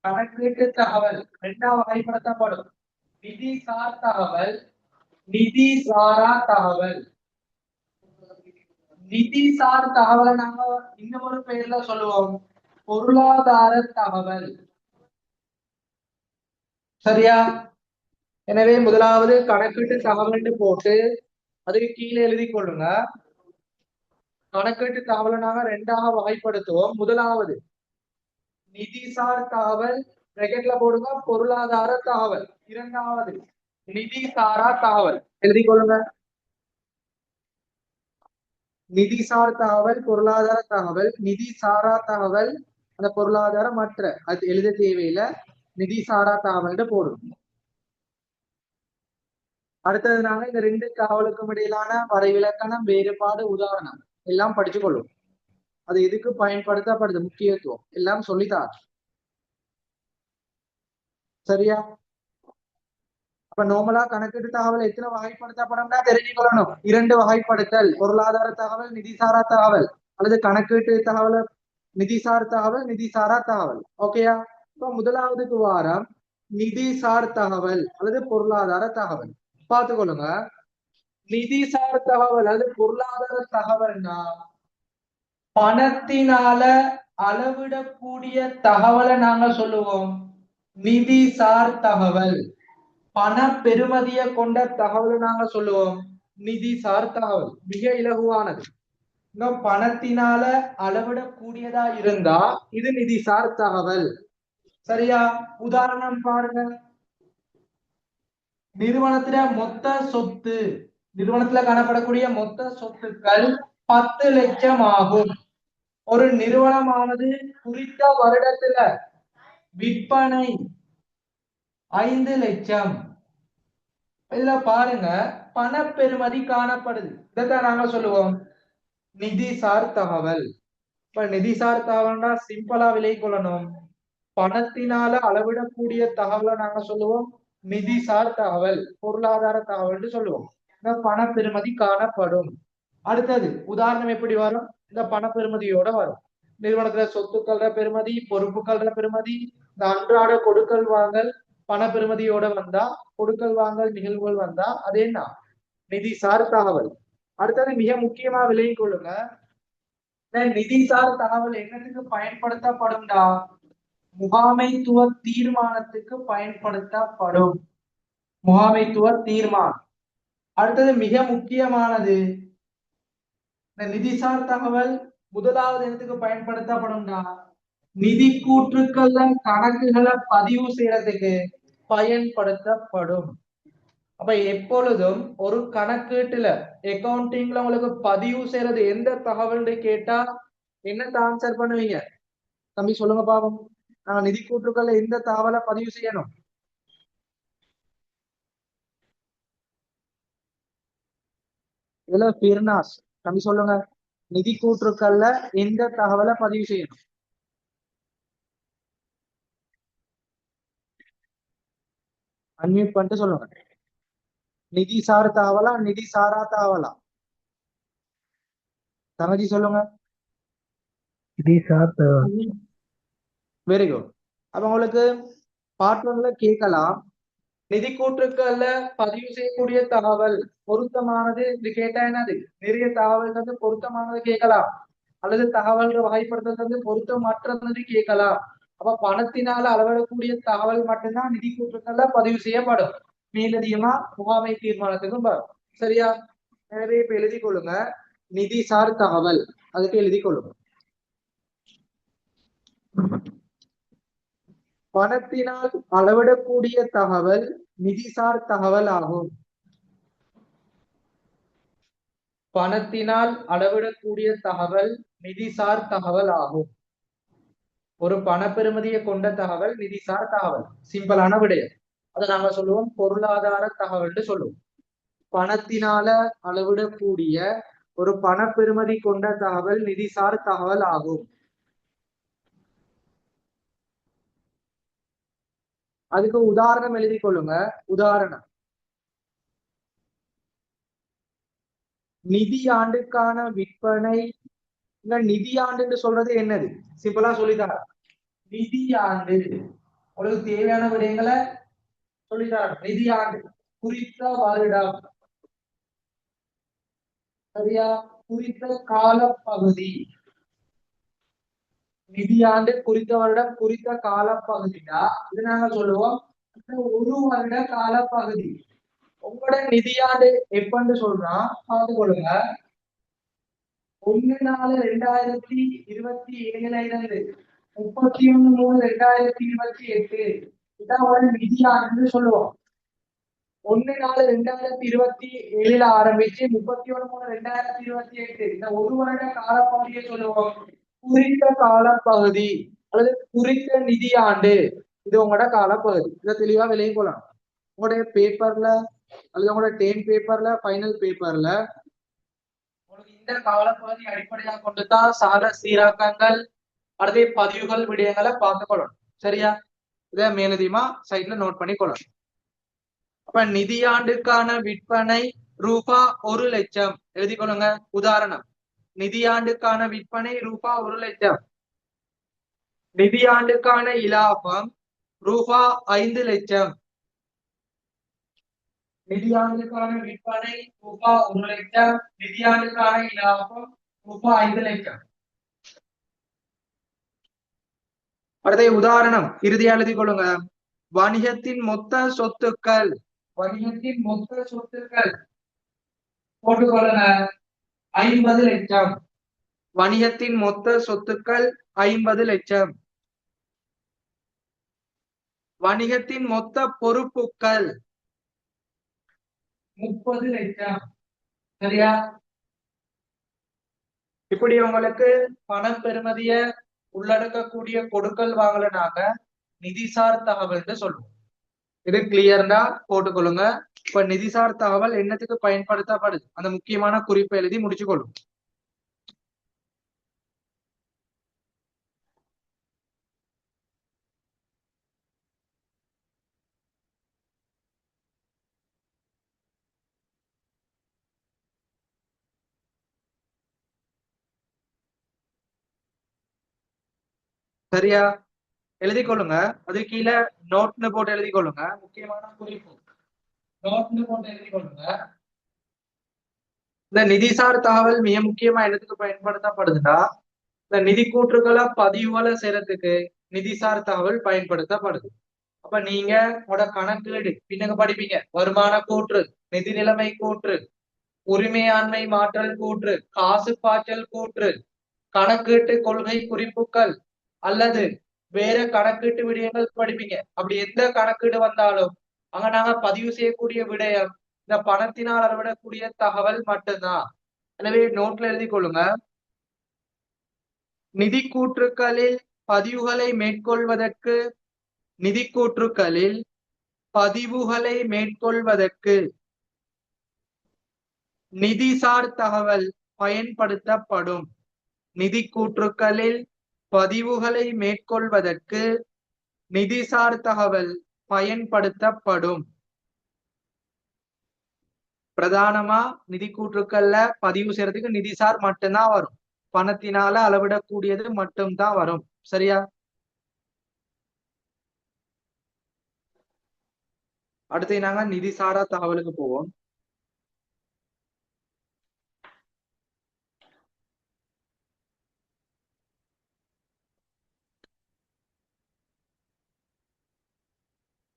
கணக்கீட்டு தகவல் 2 வகைப்படுத்தப்படும். நிதிசார் தகவல், நிதி சாரா தகவல். நிதிசார் தகவலை நாங்க இன்னொரு பெயர்ல சொல்லுவோம் பொருளாதார தகவல். சரியா? எனவே முதலாவது கணக்கீட்டு தகவல் போட்டு அதுக்கு கீழே எழுதி கொள்ளுங்க. கணக்கீட்டு தகவலை நாங்க 2ஆக வகைப்படுத்துவோம். முதலாவது நிதிசார் தகவல், பிராக்கெட்ல போடுங்க, பொருளாதார தகவல். இரண்டாவது நிதி சாரா தகவல், எழுதி கொள்ளுங்க. நிதிசார் தகவல், பொருளாதார தகவல், நிதி சாரா தகவல், அந்த பொருளாதார மற்ற, அது எழுத தேவையில்லை, நிதி சாரா தகவல் போடும். அடுத்தது நாங்க இந்த 2 தகவலுக்கும் இடையிலான வரைவிலக்கணம், வேறுபாடு, உதாரணம் எல்லாம் படிச்சு கொள்ளும். அது எதுக்கு பயன்படுத்தப்படுது, முக்கியத்துவம் எல்லாம் சொல்லித்தார். சரியா? அப்ப நார்மலா கணக்கீட்டு தகவல் எத்தனை வகைப்படுத்தப்படும்னா தெரிஞ்சுக்கொள்ளணும். 2 வகைப்படுத்தல், பொருளாதார தகவல், நிதிசாரா தகவல், அல்லது கணக்கீட்டு தகவல், நிதிசார் தகவல், நிதிசாரா தகவல். ஓகேயா? இப்ப முதலாவதுக்கு வாரம் நிதிசார் தகவல் அல்லது பொருளாதார தகவல். பார்த்துக்கொள்ளுங்க. நிதிசார் தகவல் அல்லது பொருளாதார தகவல்னா பணத்தினால அளவிடக்கூடிய தகவலை நாங்க சொல்லுவோம் நிதிசார் தகவல். பண பெறுமதியை கொண்ட தகவலை நாங்க சொல்லுவோம் நிதிசார் தகவல். மிக இலகுவானது. இன்னும் பணத்தினால அளவிடக்கூடியதா இருந்தா இது நிதிசார் தகவல். சரியா? உதாரணம் பாருங்க, நிறுவனத்துல மொத்த சொத்து நிறுவனத்துல காணப்படக்கூடிய மொத்த சொத்துக்கள் 10 லட்சம் ஆகும். ஒரு நிறுவனமானது குறித்த வருடத்துல விற்பனை 5 லட்சம். இதுல பாருங்க, பணப்பெறுமதி காணப்படுது. இதைத்தான் நாங்க சொல்லுவோம் நிதிசார் தகவல். இப்ப நிதிசார் தகவல்னா சிம்பிளா விலை கொள்ளணும். பணத்தினால அளவிடக்கூடிய தகவலை நாங்க சொல்லுவோம் நிதிசார் தகவல், பொருளாதார தகவல்னு சொல்லுவோம். இந்த பணப்பெறுமதி காணப்படும். அடுத்தது உதாரணம் எப்படி வரும்? இந்த பணப்பெறுமதியோட வரும். நிறுவனத்துல சொத்துக்கள பெறுமதி, பொறுப்புகள பெறுமதி, இந்த அன்றாட கொடுக்கல் வாங்கல் பணப்பெறுமதியோட வந்தா, கொடுக்கல் வாங்கல் நிகழ்வுகள் வந்தா அது என்ன? நிதிசார் தகவல். அடுத்தது மிக முக்கியமா விலகிக் கொள்ளுங்க, இந்த நிதிசார் தகவல் என்னத்துக்கு பயன்படுத்தப்படும்டா? முகாமைத்துவ தீர்மானத்துக்கு பயன்படுத்தப்படும். முகாமைத்துவ தீர்மானம். அடுத்தது மிக முக்கியமானது, இந்த நிதிசார் தகவல் முதலாவது இடத்துக்கு பயன்படுத்தப்படும்டா? நிதி கூற்றுக்கள்ல கணக்குகளை பதிவு செய்யறதுக்கு பயன்படுத்தப்படும். அப்ப எப்பொழுதும் ஒரு கணக்கீட்டுல அக்கவுண்டிங்ல உங்களுக்கு பதிவு செய்யறது எந்த தகவல் கேட்டா என்ன ஆன்சர் பண்ணுவீங்க? தம்பி சொல்லுங்க பாவம். நாங்க நிதி கூற்றுக்கள்ல எந்த தகவலை பதிவு செய்யணும்? இதுல பிர்னாஸ் தம்பி சொல்லுங்க, நிதி கூற்றுக்கள்ல எந்த தகவலை பதிவு செய்யணும்? அன்மியூட் பண்ணிட்டு சொல்லுங்க. நிதி சார் தகவலா, நிதி சாரா தகவலா? தங்கச்சி சொல்லுங்க. Very good. அப்ப உங்களுக்கு பார்ட் ஒன்ல கேட்கலாம், நிதி கூற்றுக்கள்ல பதிவு செய்யக்கூடிய தகவல் பொருத்தமானது இது கேட்டா என்னது? நிறைய தகவல் வந்து பொருத்தமானது கேட்கலாம், அல்லது தகவல்கள் வகைப்படுத்துறது வந்து பொருத்தமற்றது கேட்கலாம். அப்ப பணத்தினால அளவிடக்கூடிய தகவல் மட்டும்தான் நிதி கூற்றுக்கள்ல பதிவு செய்யப்படும். மேலதிகமா முகாமை தீர்மானத்துக்கும் வரும். சரியா? எனவே இப்ப எழுதி கொள்ளுங்க, நிதிசார் தகவல் அதுக்கு எழுதி கொள்ளுங்க. பணத்தினால் அளவிடக்கூடிய தகவல் நிதிசார் தகவல் ஆகும். பணத்தினால் அளவிடக்கூடிய தகவல் நிதிசார் தகவல் ஆகும். ஒரு பணப்பெறுமதியை கொண்ட தகவல் நிதிசார் தகவல். சிம்பிளான விடயம். அதை நாங்க சொல்லுவோம் பொருளாதார தகவல்னு சொல்லுவோம். பணத்தினால அளவிடக்கூடிய ஒரு பணப்பெறுமதி கொண்ட தகவல் நிதிசார் தகவல் ஆகும். அதுக்கு உதாரணம் எழுதி கொள்ளுங்க. உதாரணம், நிதி ஆண்டுக்கான விற்பனை. இந்த நிதி ஆண்டுன்னு சொல்றது என்னது? சிம்பிளா சொல்லித்தார. நிதி ஆண்டு உங்களுக்கு தேவையான விடயங்களை சொல்லித்தார. நிதி ஆண்டு குறித்த வருடம், சரியா? குறித்த காலப்பகுதி. நிதியாண்டு குறித்த வருடம் குறித்த காலப்பகுதியா இது நாங்க சொல்லுவோம் ஒரு வருட காலப்பகுதி. உங்களோட நிதியாண்டு எப்பன்னு சொல்றா பார்த்து கொள்ளுங்க. 1/4/2027 இருந்து 31/3/2028 இதான் ஒரு நிதியாண்டுன்னு சொல்லுவோம். 1/4/2027 ஆரம்பிச்சு 31/3/2028 இந்த ஒரு வருட காலப்பகுதியை சொல்லுவோம் குறித்த காலப்பகுதி அல்லது குறித்த நிதியாண்டு. இது உங்களோட காலப்பகுதி. இதை தெளிவா விலகி கொள்ளலாம். உங்களுடைய பேப்பர்ல அல்லது உங்களோட டேம் பேப்பர்ல, ஃபைனல் பேப்பர்ல உங்களுக்கு இந்த காலப்பகுதி அடிப்படையாக கொண்டுதான் சால சீராக்கங்கள் அல்லது பதிவுகள் விடயங்களை பார்த்து கொள்ளணும். சரியா? இதை மேலதிகமா சைட்ல நோட் பண்ணி கொள்ளணும். அப்ப நிதியாண்டுக்கான விற்பனை ரூபா 1 லட்சம் எழுதி கொள்ளுங்க. உதாரணம், நிதியாண்டுக்கான விற்பனை ரூபா 1 லட்சம். நிதியாண்டுக்கான இலாபம் ரூபா 5 லட்சம். நிதியாண்டுக்கான விற்பனை ரூபா 1 லட்சம். நிதியாண்டுக்கான இலாபம் ரூபா 5 லட்சம். அடுத்த உதாரணம் இறுதியா எழுதி கொள்ளுங்க. வணிகத்தின் மொத்த சொத்துக்கள். வணிகத்தின் மொத்த சொத்துக்கள் போட்டுக்கொள்ளுங்க 50 லட்சம். வணிகத்தின் மொத்த சொத்துக்கள் 50 லட்சம். வணிகத்தின் மொத்த பொறுப்புகள் 30 லட்சம். சரியா? இப்படி உங்களுக்கு பணம் பெறுமதிய உள்ளடக்கக்கூடிய கொடுக்கல் வாங்கல நாங்க நிதிசார் தகவல்னு சொல்லுவோம். இது கிளியர்னா போட்டுக்கொள்ளுங்க. இப்ப நிதிசார் தகவல் என்னத்துக்கு பயன்படுத்தப்படுது அந்த முக்கியமான குறிப்பை எழுதி முடிச்சுக்கொள்ளும். சரியா? எழுதிக் கொள்ளுங்க. அது கீழே நோட்னு போட்டு எழுதிக் கொள்ளுங்க. முக்கியமான குறிப்பு நோட்னு போட்டு எழுதிக் கொள்ளுங்க. இந்த நிதிசார் தகவல் மிக முக்கியமா என்னத்துக்கு பயன்படுத்தப்படுதுன்னா இந்த நிதி கூற்றுக்களை பதிவுகளை செய்யறதுக்கு நிதிசார் தகவல் பயன்படுத்தப்படுது. அப்ப நீங்க உங்களோட கணக்கீடு பின்னுக்கு படிப்பீங்க. வருமான கூற்று, நிதி நிலைமை கூற்று, உரிமையாண்மை மாற்றல் கூற்று, காசு பாய்ச்சல் கூற்று, கணக்கீட்டு கொள்கை குறிப்புகள் அல்லது வேற கணக்கீட்டு விடயங்கள் படிப்பீங்க. அப்படி எந்த கணக்கீடு வந்தாலும் அங்க நாங்க பதிவு செய்யக்கூடிய விடயம் இந்த பணத்தினால் அளவிடக்கூடிய தகவல் மட்டும்தான். எனவே நோட்ல எழுதி கொள்ளுங்க. நிதி கூற்றுக்களில் பதிவுகளை மேற்கொள்வதற்கு நிதி கூற்றுக்களில் பதிவுகளை மேற்கொள்வதற்கு நிதிசார் தகவல் பயன்படுத்தப்படும். நிதி கூற்றுக்களில் பதிவுகளை மேற்கொள்வதற்கு நிதிசார் தகவல் பயன்படுத்தப்படும். பிரதானமா நிதி கூற்றுக்கள்ல பதிவு செய்யறதுக்கு நிதிசார் மட்டும்தான் வரும். பணத்தினால அளவிடக்கூடியது மட்டும்தான் வரும். சரியா? அடுத்து நாங்க நிதிசாரா தகவலுக்கு போவோம்.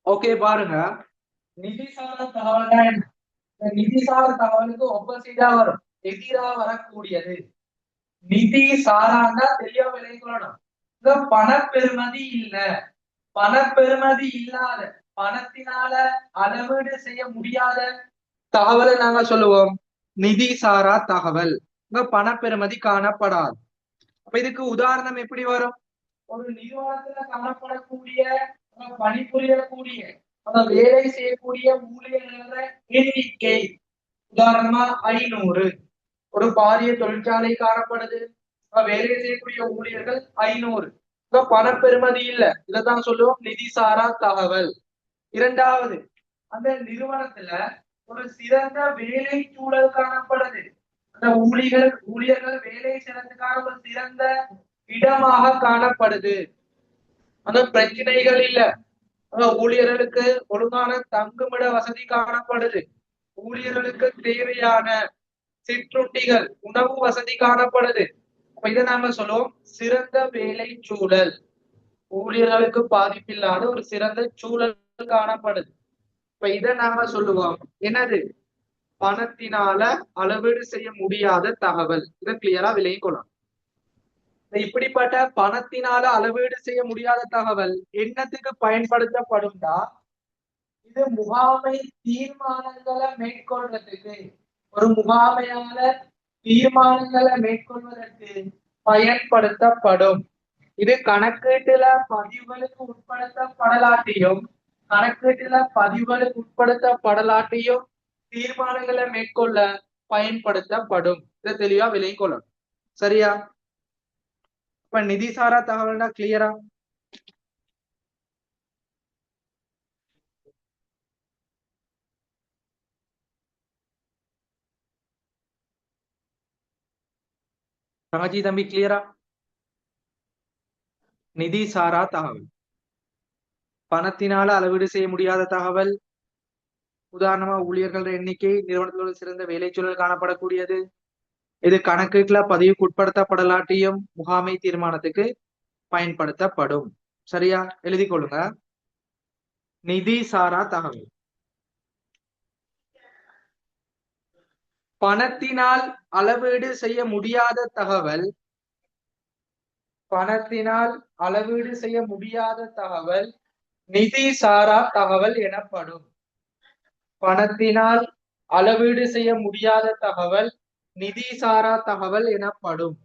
ஓகே பாருங்க. நிதிசார தகவல்னா என்ன? இந்த நிதிசார தகவலுக்கு ஒப்போசிட்டா வரும். எதிரா வரக்கூடியது நிதி சாராண்டா தெளிவா விளைக்கணும். இந்த பணப்பெருமதி இல்ல, பணப்பெருமதி இல்லாத பணத்தினால அளவீடு செய்ய முடியாத தகவலை நாங்க சொல்லுவோம் நிதி சாரா தகவல். இங்க பணப்பெருமதி காணப்படாது. அப்ப இதுக்கு உதாரணம் எப்படி வரும்? ஒரு நிறுவனத்துல காணப்படக்கூடிய பணிபுரியக்கூடிய வேலை செய்யக்கூடிய ஊழியர்கள எண்ணிக்கை உதாரணமா 500. ஒரு பாரிய தொழிற்சாலை காணப்படுது. வேலை செய்யக்கூடிய ஊழியர்கள் 500. பணப்பெருமதி இல்ல. இதைத்தான் சொல்லுவோம் நிதிசாரா தகவல். இரண்டாவது, அந்த நிறுவனத்துல ஒரு சிறந்த வேலை சூழல் காணப்படுது. அந்த ஊழியர்கள் வேலை செய்யறதுக்கான ஒரு சிறந்த இடமாக காணப்படுது. அந்த பிரச்சனைகள் இல்ல. ஊழியர்களுக்கு ஒழுங்கான தங்குமிட வசதி காணப்படுது. ஊழியர்களுக்கு தேவையான சிற்றுண்டிகள் உணவு வசதி காணப்படுது. அப்ப இதை நாம சொல்லுவோம் சிறந்த வேலை சூழல். ஊழியர்களுக்கு பாதிப்பில்லாத ஒரு சிறந்த சூழல் காணப்படுது. இப்ப இதை நாம சொல்லுவோம் என்னது? பணத்தினால அளவீடு செய்ய முடியாத தகவல். இதை கிளியரா விலகிக் கொள்ளணும். இப்படிப்பட்ட பணத்தினால அளவீடு செய்ய முடியாத தகவல் என்னத்துக்கு பயன்படுத்தப்படும்டா இது முகாமை தீர்மானங்களை மேற்கொள்றதுக்கு ஒரு முகாமையால தீர்மானங்களை மேற்கொள்வதற்கு பயன்படுத்தப்படும். இது கணக்கீட்டுல பதிவுகளுக்கு உட்படுத்தப்படலாட்டியும் தீர்மானங்களை மேற்கொள்ள பயன்படுத்தப்படும். இதை தெளிவா விலகிக் கொள்ளணும். சரியா? இப்ப நிதிசாரா தகவல்னா கிளியரா? தங்கச்சி தம்பி கிளியரா? நிதிசாரா தகவல் பணத்தினால அளவீடு செய்ய முடியாத தகவல். உதாரணமா ஊழியர்கள் எண்ணிக்கை, நிறுவனத்தோடு சிறந்த வேலைச்சூழல் காணப்படக்கூடியது. இது கணக்குல பதிவுக்கு உட்படுத்தப்படலாட்டியும் முகாமை தீர்மானத்துக்கு பயன்படுத்தப்படும். சரியா? எழுதி கொள்ளுங்க. நிதி சாரா தகவல் பணத்தினால் அளவீடு செய்ய முடியாத தகவல். பணத்தினால் அளவீடு செய்ய முடியாத தகவல் நிதி சாரா தகவல் எனப்படும். பணத்தினால் அளவீடு செய்ய முடியாத தகவல் நிதி சாரா தகவல் எனப்படும்.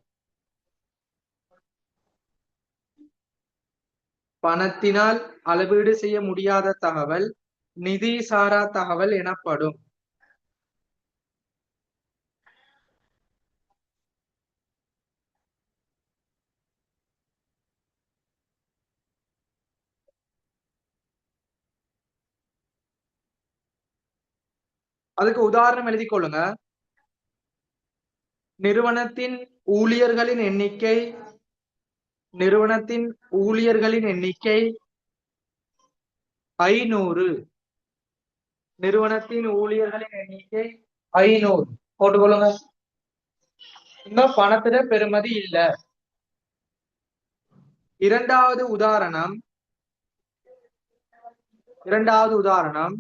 பணத்தினால் அளவீடு செய்ய முடியாத தகவல் நிதி சாரா தகவல் எனப்படும். அதுக்கு உதாரணம் எழுதி கொள்ளுங்க. நிறுவனத்தின் ஊழியர்களின் எண்ணிக்கை 500. நிறுவனத்தின் ஊழியர்களின் எண்ணிக்கை 500 போட்டுக்கொள்ளுங்க. இன்னும் பணத்திட பெறுமதி இல்ல. இரண்டாவது உதாரணம்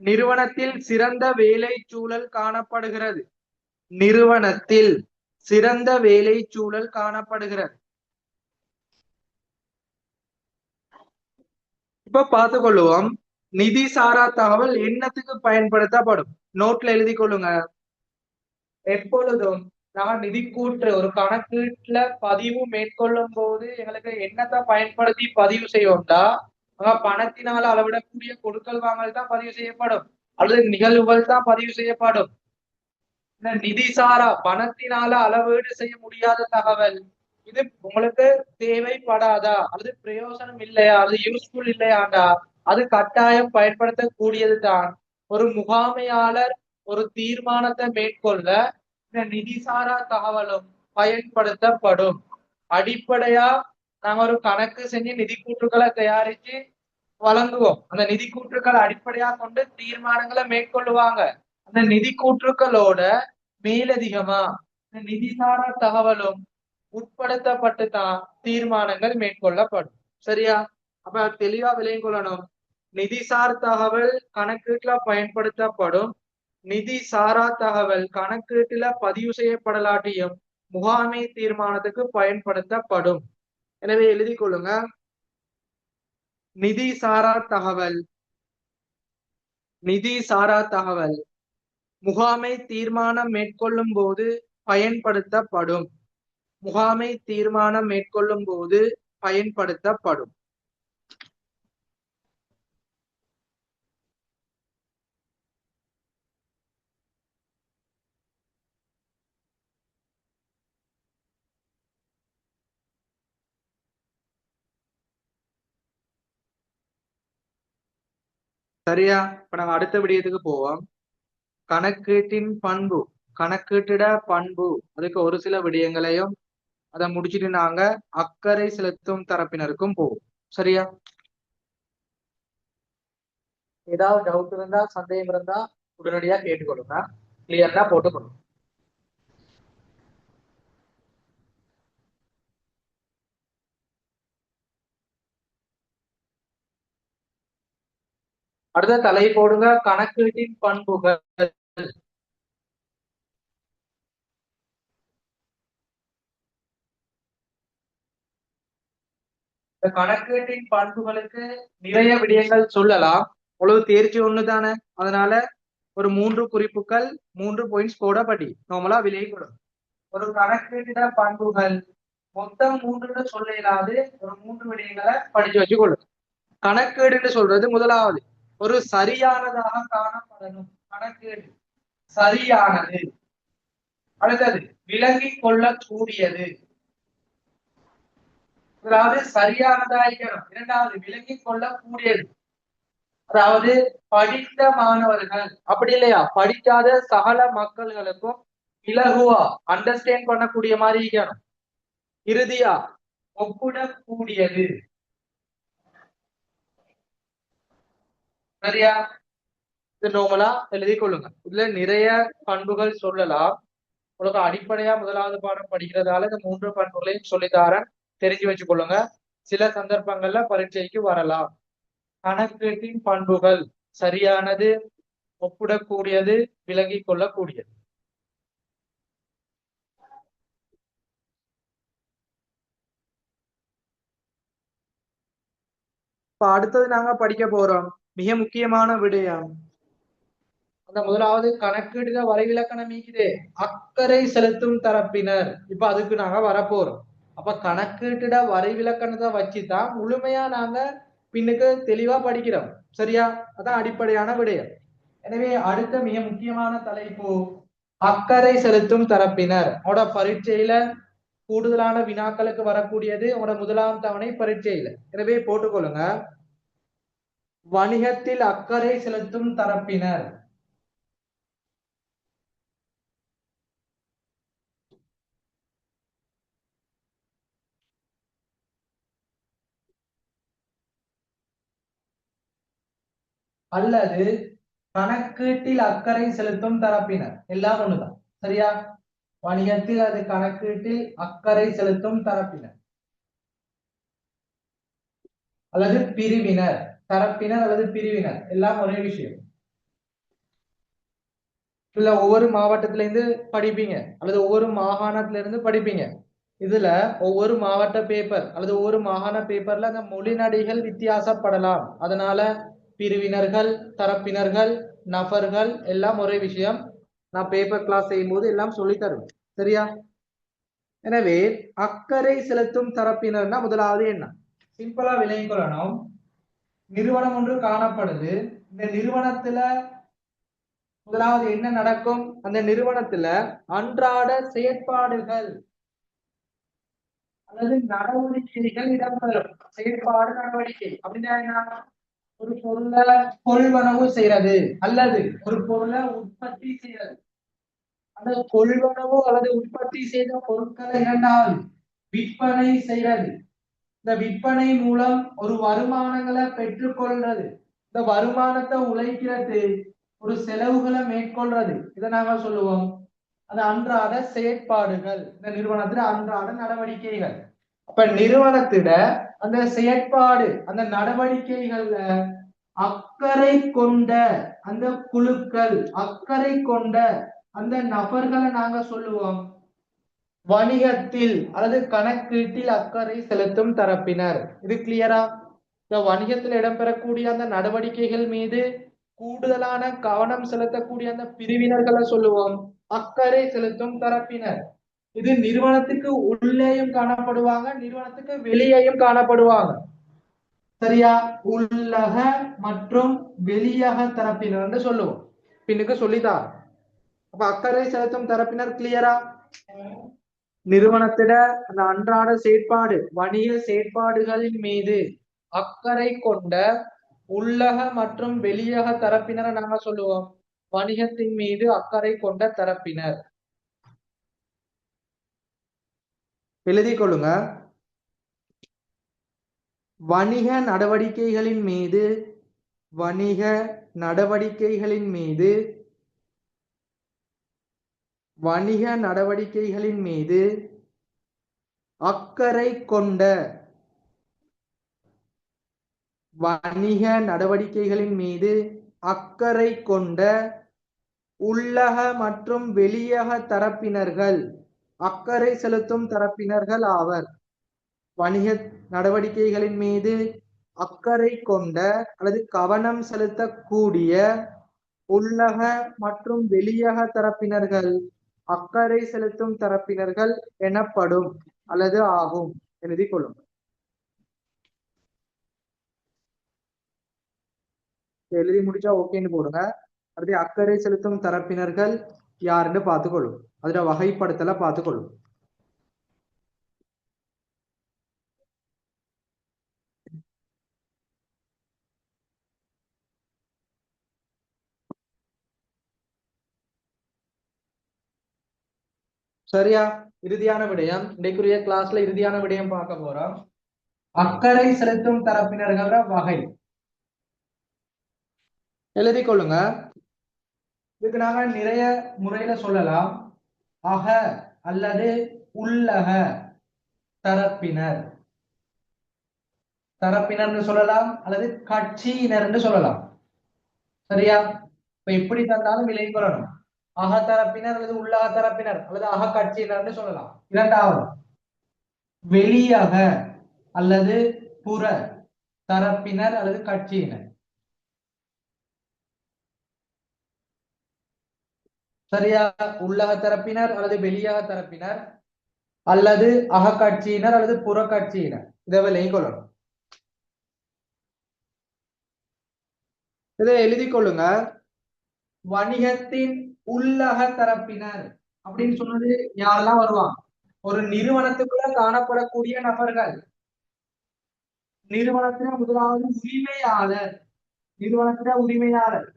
நிறுவனத்தில் சிறந்த வேலை சூழல் காணப்படுகிறது. நிறுவனத்தில் சிறந்த வேலை சூழல் காணப்படுகிறது. இப்ப பார்த்துக் கொள்ளுவோம். நிதி சாரா தகவல் என்னத்துக்கு பயன்படுத்தப்படும்? நோட்ல எழுதி கொள்ளுங்க. எப்பொழுதும் நாங்க நிதி கூற்று ஒரு கணக்கீட்டுல பதிவு மேற்கொள்ளும் போது எங்களுக்கு என்னத்தை பயன்படுத்தி பதிவு செய்வோம்டா, பணத்தினால் அளவிடக்கூடிய கொடுக்கல் வாங்கல் தான் பதிவு செய்யப்படும், அல்லது நிகழ்வுகள் தான் பதிவு செய்யப்படும். நிதி சாரா பணத்தினால அளவீடு செய்ய முடியாத தகவல் இது உங்களுக்கு தேவைப்படாதா, அல்லது பிரயோசனம் இல்லையா, அல்லது யூஸ்ஃபுல் இல்லையாண்டா அது கட்டாயம் பயன்படுத்தக்கூடியது தான். ஒரு முகாமையாளர் ஒரு தீர்மானத்தை மேற்கொள்ள இந்த நிதி சாரா தகவலும் பயன்படுத்தப்படும். அடிப்படையா நாங்க ஒரு கணக்கு செஞ்சு நிதி கூற்றுக்களை தயாரிச்சு வழங்குவோம். அந்த நிதி கூற்றுக்களை அடிப்படையா கொண்டு தீர்மானங்களை மேற்கொள்ளுவாங்க. அந்த நிதி கூற்றுக்களோட மேலதிகமா இந்த நிதி சாரா தகவலும் உட்படுத்தப்பட்டு தான் தீர்மானங்கள் மேற்கொள்ளப்படும். சரியா? அப்ப தெளிவா விளங்கிக் கொள்ளணும். நிதிசார் தகவல் கணக்கீட்டுல பயன்படுத்தப்படும். நிதி சாரா தகவல் கணக்கீட்டுல பதிவு செய்யப்படலாட்டியும் முகாமை தீர்மானத்துக்கு பயன்படுத்தப்படும். எனவே எழுதி கொள்ளுங்க. நிதி சாரா தகவல் முகாமை தீர்மானம் மேற்கொள்ளும் போது பயன்படுத்தப்படும். முகாமை தீர்மானம் மேற்கொள்ளும் போது பயன்படுத்தப்படும். சரியா? இப்ப நாங்க அடுத்த விடயத்துக்கு போவோம். கணக்கீட்டின் பண்பு, கணக்கீட்டிட பண்பு, அதுக்கு ஒரு சில விடயங்களையும் அதை முடிச்சுட்டு நாங்க அக்கறை செலுத்தும் தரப்பினருக்கும் போவோம். சரியா? ஏதாவது டவுட் இருந்தா, சந்தேகம் இருந்தா உடனடியா கேட்டுக்கொள்ளுங்க. கிளியர்னா போட்டுக்கொள்ளுங்க. அடுத்த தலை போடுங்க. கணக்கீட்டின் பண்புகள். இந்த கணக்கீட்டின் பண்புகளுக்கு நிறைய விடயங்கள் சொல்லலாம். உழவு தேர்ச்சி ஒண்ணுதானே, அதனால ஒரு 3 குறிப்புகள் 3 பாயிண்ட்ஸ் போடப்படி நார்மலா விலை கொடும். ஒரு கணக்கீட்டிட பண்புகள் மொத்தம் 3 சொல்ல இயலாது. ஒரு 3 விடயங்களை படிச்சு வச்சுக்கொள்ளும். கணக்கீடுன்னு சொல்றது முதலாவது ஒரு சரியானதாக காணப்படணும். கணக்கீடு சரியானது. அடுத்தது விளங்கிக் கொள்ளக்கூடியது. அதாவது சரியானதாயிக்கணும். இரண்டாவது விளங்கிக் கொள்ளக்கூடியது. அதாவது படித்த மாணவர்கள் அப்படி இல்லையா, படிக்காத சகல மக்கள்களுக்கும் இலகுவா அண்டர்ஸ்டாண்ட் பண்ணக்கூடிய மாதிரி இருக்கணும். இறுதியா ஒப்பிடக்கூடியது. சரியா? இது நார்மலா எழுதி கொள்ளுங்க. இதுல நிறைய பண்புகள் சொல்லலாம். உங்களுக்கு அடிப்படையா முதலாவது பாடம் படிக்கிறதால இந்த 3 பண்புகளையும் சொல்லித்தாரன், தெரிஞ்சு வச்சு கொள்ளுங்க. சில சந்தர்ப்பங்கள்ல பரீட்சைக்கு வரலாம். கணக்கீட்டின் பண்புகள் சரியானது, ஒப்பிடக்கூடியது, விளங்கிக் கொள்ளக்கூடியது. இப்ப அடுத்தது நாங்க படிக்க போறோம் மிக முக்கியமான விடயம். அந்த முதலாவது கணக்கீடுல வரைவிலக்கணம் நீக்குதே அக்கறை செலுத்தும் தரப்பினர். இப்ப அதுக்கு நாங்க வரப்போறோம். அப்ப கணக்கீட்டுட வரைவிலக்கணத்தை வச்சுதான் முழுமையா நாங்க பின்னுக்கு தெளிவா படிக்கிறோம். சரியா? அதான் அடிப்படையான விடயம். எனவே அடுத்த மிக முக்கியமான தலைப்பு அக்கறை செலுத்தும் தரப்பினர். உங்களோட பரீட்சையில கூடுதலான வினாக்களுக்கு வரக்கூடியது உங்களோட முதலாம் தவணை பரீட்சையில. எனவே போட்டுக்கொள்ளுங்க. வணிகத்தில் அக்கறை செலுத்தும் தரப்பினர். அல்லது கணக்கீட்டில் அக்கறை செலுத்தும் தரப்பினர். எல்லாம் ஒண்ணுதான். சரியா? வணிகத்தில் அது கணக்கீட்டில் அக்கறை செலுத்தும் தரப்பினர் அல்லது பிரிவினர். தரப்பினர் அல்லது பிரிவினர் எல்லாம் ஒரே விஷயம். இல்ல ஒவ்வொரு மாவட்டத்தில இருந்து படிப்பீங்க அல்லது ஒவ்வொரு மாகாணத்தில இருந்து படிப்பீங்க. இதுல ஒவ்வொரு மாவட்ட பேப்பர் அல்லது ஒவ்வொரு மாகாண பேப்பர்ல அந்த மொழிநடைகள் வித்தியாசப்படலாம். அதனால பிரிவினர்கள், தரப்பினர்கள், நபர்கள் எல்லாம் ஒரே விஷயம். நான் பேப்பர் கிளாஸ் செய்யும் போது எல்லாம் சொல்லி தருவேன். சரியா? எனவே அக்கறை செலுத்தும் தரப்பினர்னா முதலாவது என்ன? சிம்பிளா விளங்கிக் கொள்ளணும். நிறுவனம் ஒன்று காணப்படுது. இந்த நிறுவனத்துல முதலாவது என்ன நடக்கும்? அந்த நிறுவனத்துல அன்றாட செயற்பாடுகள் அல்லது நடவடிக்கைகள் இடம்பெறும். செயற்பாடு நடவடிக்கை அப்படின்னா என்ன? ஒரு பொருளை கொள்வனவு செய்யறது அல்லது ஒரு பொருளை உற்பத்தி செய்யறது. அந்த கொள்வனவு அல்லது உற்பத்தி செய்த பொருட்களை இரண்டாவது விற்பனை செய்யறது. இந்த விற்பனை மூலம் ஒரு வருமானங்களை பெற்றுக்கொள்றது. இந்த வருமானத்தை உழைக்கிறது, ஒரு செலவுகளை மேற்கொள்றது. இதை நாங்க சொல்லுவோம் அது அன்றாட செயற்பாடுகள். இந்த நிறுவனத்துல அன்றாட நடவடிக்கைகள். அப்ப நிறுவனத்திட அந்த செயற்பாடு அந்த நடவடிக்கைகள்ல அக்கறை கொண்ட அந்த குழுக்கள், அக்கறை கொண்ட அந்த நபர்களை நாங்க சொல்லுவோம் வணிகத்தில் அல்லது கணக்கீட்டில் அக்கறை செலுத்தும் தரப்பினர். இது கிளியரா? இந்த வணிகத்தில் இடம்பெறக்கூடிய அந்த நடவடிக்கைகள் மீது கூடுதலான கவனம் செலுத்தக்கூடிய அந்த பிரிவினர்களை சொல்லுவோம் அக்கறை செலுத்தும் தரப்பினர். இது நிறுவனத்துக்கு உள்ளேயும் காணப்படுவாங்க, நிறுவனத்துக்கு வெளியேயும் காணப்படுவாங்க. சரியா? உள்ளக மற்றும் வெளியக தரப்பினர் என்று சொல்லுவோம். பின்னுக்கு சொல்லிதான். அப்ப அக்கறை செலுத்தும் தரப்பினர் கிளியரா? நிறுவனத்திட அந்த அன்றாட செயற்பாடு வணிக செயற்பாடுகளின் மீது அக்கறை கொண்ட உள்ளக மற்றும் வெளியக தரப்பினரை நாங்க சொல்லுவோம் வணிகத்தின் மீது அக்கறை கொண்ட தரப்பினர். எழுதி கொள்ளுங்க. வணிக நடவடிக்கைகளின் மீது வணிக நடவடிக்கைகளின் மீது வணிக நடவடிக்கைகளின் மீது அக்கறை கொண்ட வணிக நடவடிக்கைகளின் மீது அக்கறை கொண்ட உள்ளக மற்றும் வெளியக தரப்பினர்கள் அக்கறை செலுத்தும் தரப்பினர்கள் ஆவர். வணிக நடவடிக்கைகளின் மீது அக்கறை கொண்ட அல்லது கவனம் செலுத்தக்கூடிய உள்ளக மற்றும் வெளியக தரப்பினர்கள் அக்கறை செலுத்தும் தரப்பினர்கள் எனப்படும் அல்லது ஆகும். எழுதி கொள்ளும். எழுதி முடிச்சா ஓகேன்னு போடுங்க. அடுத்து அக்கறை செலுத்தும் தரப்பினர்கள் யாருன்னு பார்த்துக்கொள்ளும். அதுல வகைப்படுத்தல பார்த்துக்கொள்ளும். சரியா? இறுதியான விடயம் இன்றைக்குரிய கிளாஸ்ல இறுதியான விடயம் பார்க்க போறோம். அக்கறை செலுத்தும் தரப்பினர்கள வகை. எழுதி கொள்ளுங்க. இதுக்கு நாங்க நிறைய முறையில சொல்லலாம். அக அல்லது உள்ளக தரப்பினர் தரப்பினர் சொல்லலாம் அல்லது கட்சியினர் சொல்லலாம். சரியா? இப்ப எப்படி தந்தாலும் விலை கொள்ளணும். அக தரப்பினர் அல்லது உள்ளக தரப்பினர் அல்லது அக கட்சியினர் சொல்லலாம். இரண்டாவது வெளியக அல்லது புற தரப்பினர் அல்லது கட்சியினர். சரியா? உள்ளக தரப்பினர் அல்லது வெளியக தரப்பினர் அல்லது அகக்கட்சியினர் அல்லது புறக்கட்சியினர், இதை விலையும் கொள்ளணும். இதை எழுதி கொள்ளுங்க. வணிகத்தின் உள்ளக தரப்பினர் அப்படின்னு சொன்னது யாரெல்லாம் வருவாங்க? ஒரு நிறுவனத்துக்குள்ள காணப்படக்கூடிய நபர்கள். நிறுவனத்தின முதலாவது உரிமையாளர். நிறுவனத்தின உரிமையாளர்.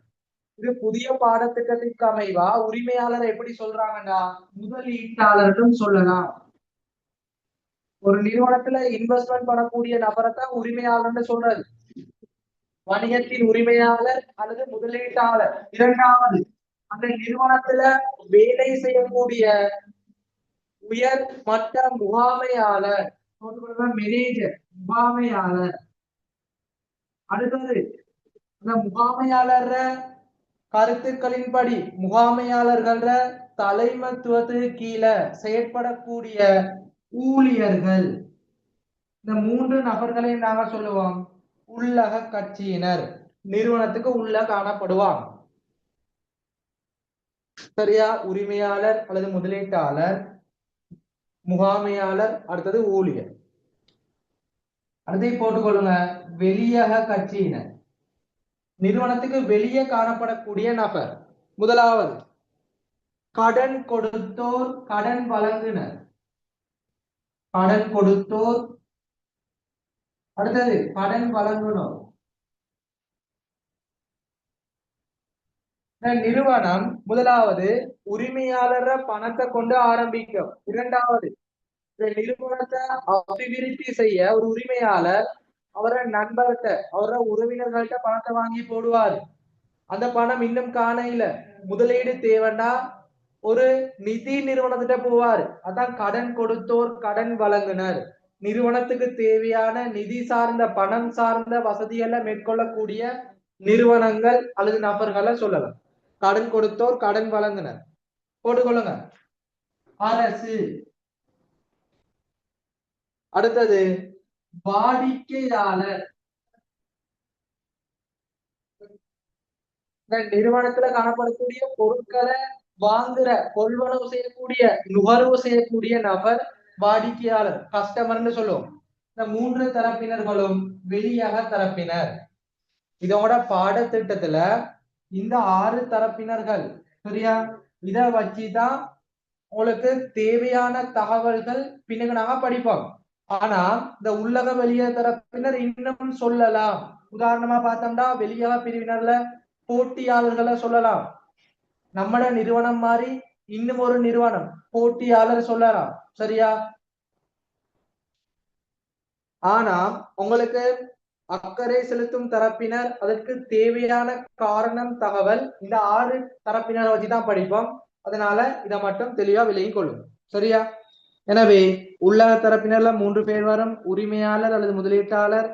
இது புதிய பாடத்திட்டத்திற்கு அமைவா உரிமையாளர் எப்படி சொல்றாங்கன்னா முதலீட்டாளர்னு சொல்லலாம். ஒரு நிறுவனத்துல இன்வெஸ்ட்மெண்ட் பண்ணக்கூடிய நபரை தான் உரிமையாளர்னு சொல்றது. வணிகத்தின் உரிமையாளர் அல்லது முதலீட்டாளர். இரண்டாவது, அந்த நிறுவனத்துல வேலை செய்யக்கூடிய உயர் மட்ட முகாமையாளர், மேனேஜர், முகாமையாளர். அடுத்தது, அந்த முகாமையாளர் கருத்துக்களின்படி முகாமையாளர்கள் தலைமத்துவத்துக்கு கீழே செயற்படக்கூடிய ஊழியர்கள். இந்த மூன்று நபர்களை நாங்க சொல்லுவோம் உள்ளக கட்சியினர். நிறுவனத்துக்கு உள்ள காணப்படுவாங்க. சரியா? உரிமையாளர் அல்லது முதலீட்டாளர், முகாமையாளர், அடுத்தது ஊழியர். அடுத்து போட்டுக்கொள்ளுங்க வெளியக கட்சியினர். நிறுவனத்துக்கு வெளியே காணப்படக்கூடிய நபர். முதலாவது கடன் கொடுத்தோர், கடன் வழங்குனர். கடன் கொடுத்தோர், அடுத்தது கடன் வழங்குனோர். நிறுவனம் முதலாவது உரிமையாளர பணத்தை கொண்டு ஆரம்பிக்கும். இரண்டாவது, நிறுவனத்தை அபிவிருத்தி செய்ய ஒரு உரிமையாளர் அவர நண்பர்கிட்ட அவர உறவினர்கள்ட்ட பணத்தை வாங்கி போடுவாரு. அந்த பணம் இன்னும் காணையில முதலீடு தேவைன்னா ஒரு நிதி நிறுவனத்திட்ட போவாரு. அதான் கடன் கொடுத்தோர், கடன் வழங்குனர். நிறுவனத்துக்கு தேவையான நிதி சார்ந்த பணம் சார்ந்த வசதிகளை மேற்கொள்ளக்கூடிய நிறுவனங்கள் அல்லது நபர்களை சொல்லலாம். கடன் கொடுத்தோர், கடன் வழங்குனர். போட்டுக்கொள்ளுங்க. அரசு. அடுத்தது வாடிக்கையாளர். நிறுவனத்துல காணப்படக்கூடிய பொருட்களை வாங்குற, கொள்வனவு செய்யக்கூடிய, நுகர்வு செய்யக்கூடிய நபர் வாடிக்கையாளர், கஸ்டமர்னு சொல்லுவோம். இந்த மூன்று தரப்பினர்களும் வெளியக தரப்பினர். இதோட பாடத்திட்டத்துல இந்த 6 தரப்பினர்கள், சரியா? இத வச்சுதான் உங்களுக்கு தேவையான தகவல்கள் பின்னுக்கு நாங்க படிப்போம். ஆனா இந்த உள்ளக வெளியக தரப்பினர் இன்னும் சொல்லலாம். உதாரணமா பார்த்தோம்னா வெளியக பிரிவினர்ல போட்டியாளர்களை சொல்லலாம். நம்மட நிறுவனம் மாதிரி இன்னும் ஒரு நிறுவனம் போட்டியாளர் சொல்லலாம். சரியா? ஆனா உங்களுக்கு அக்கறை செலுத்தும் தரப்பினர், அதற்கு தேவையான காரணம், தகவல் இந்த 6 தரப்பினரை வச்சுதான் படிப்போம். அதனால இதை மட்டும் தெளிவா விலகிக் கொள்ளும். சரியா? எனவே உள்ளக தரப்பினர்ல 3 பேர் வரும். உரிமையாளர் அல்லது முதலீட்டாளர்,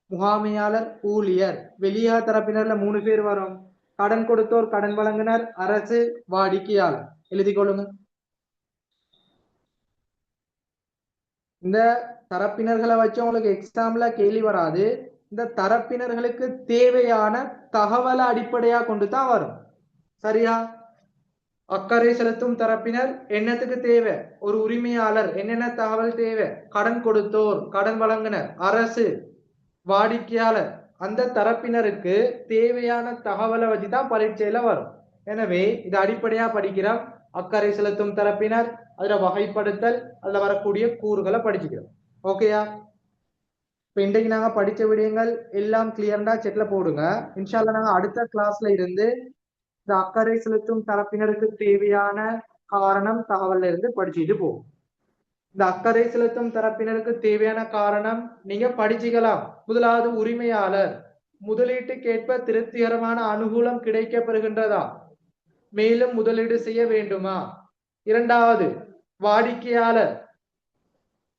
முகாமையாளர், ஊழியர். வெளியக தரப்பினர்ல 3 பேர் வரும். கடன் கொடுத்தோர், கடன் வழங்குனர், அரசு, வாடிக்கையாளர். எழுதி கொள்ளுங்க. இந்த தரப்பினர்களை வச்சு உங்களுக்கு எக்ஸாம்ல கேள்வி வராது. இந்த தரப்பினர்களுக்கு தேவையான தகவலை அடிப்படையா கொண்டு தான் வரும். சரியா? அக்கறை செலுத்தும் தரப்பினர் என்னத்துக்கு தேவை? ஒரு உரிமையாளர் என்னென்ன தகவல் தேவை? கடன் கொடுத்தோர், கடன் வழங்குனர், அரசு, வாடிக்கையாளர். அந்த தரப்பினருக்கு தேவையான தகவலை வச்சுதான் பரீட்சையில வரும். எனவே இது அடிப்படையா படிக்கிறோம். அக்கறை செலுத்தும் தரப்பினர், அதுல வகைப்படுத்தல், அதுல வரக்கூடிய கூறுகளை படிச்சுக்கிறோம். ஓகேயா? இப்ப இன்றைக்கு நாங்க படிச்ச விடயங்கள் எல்லாம் கிளியர்டா செட்ல போடுங்க. இன்ஷால்லா நாங்க அடுத்த கிளாஸ்ல இருந்து இந்த அக்கறை செலுத்தும் தரப்பினருக்கு தேவையான காரணம், தகவல்ல இருந்து படிச்சுட்டு போகும். இந்த அக்கறை செலுத்தும் தரப்பினருக்கு தேவையான காரணம் நீங்க படிச்சுக்கலாம். முதலாவது உரிமையாளர். முதலீட்டுக்கேற்ப திருப்திகரமான அனுகூலம் கிடைக்கப்பெறுகின்றதா? மேலும் முதலீடு செய்ய வேண்டுமா? இரண்டாவது வாடிக்கையாளர்.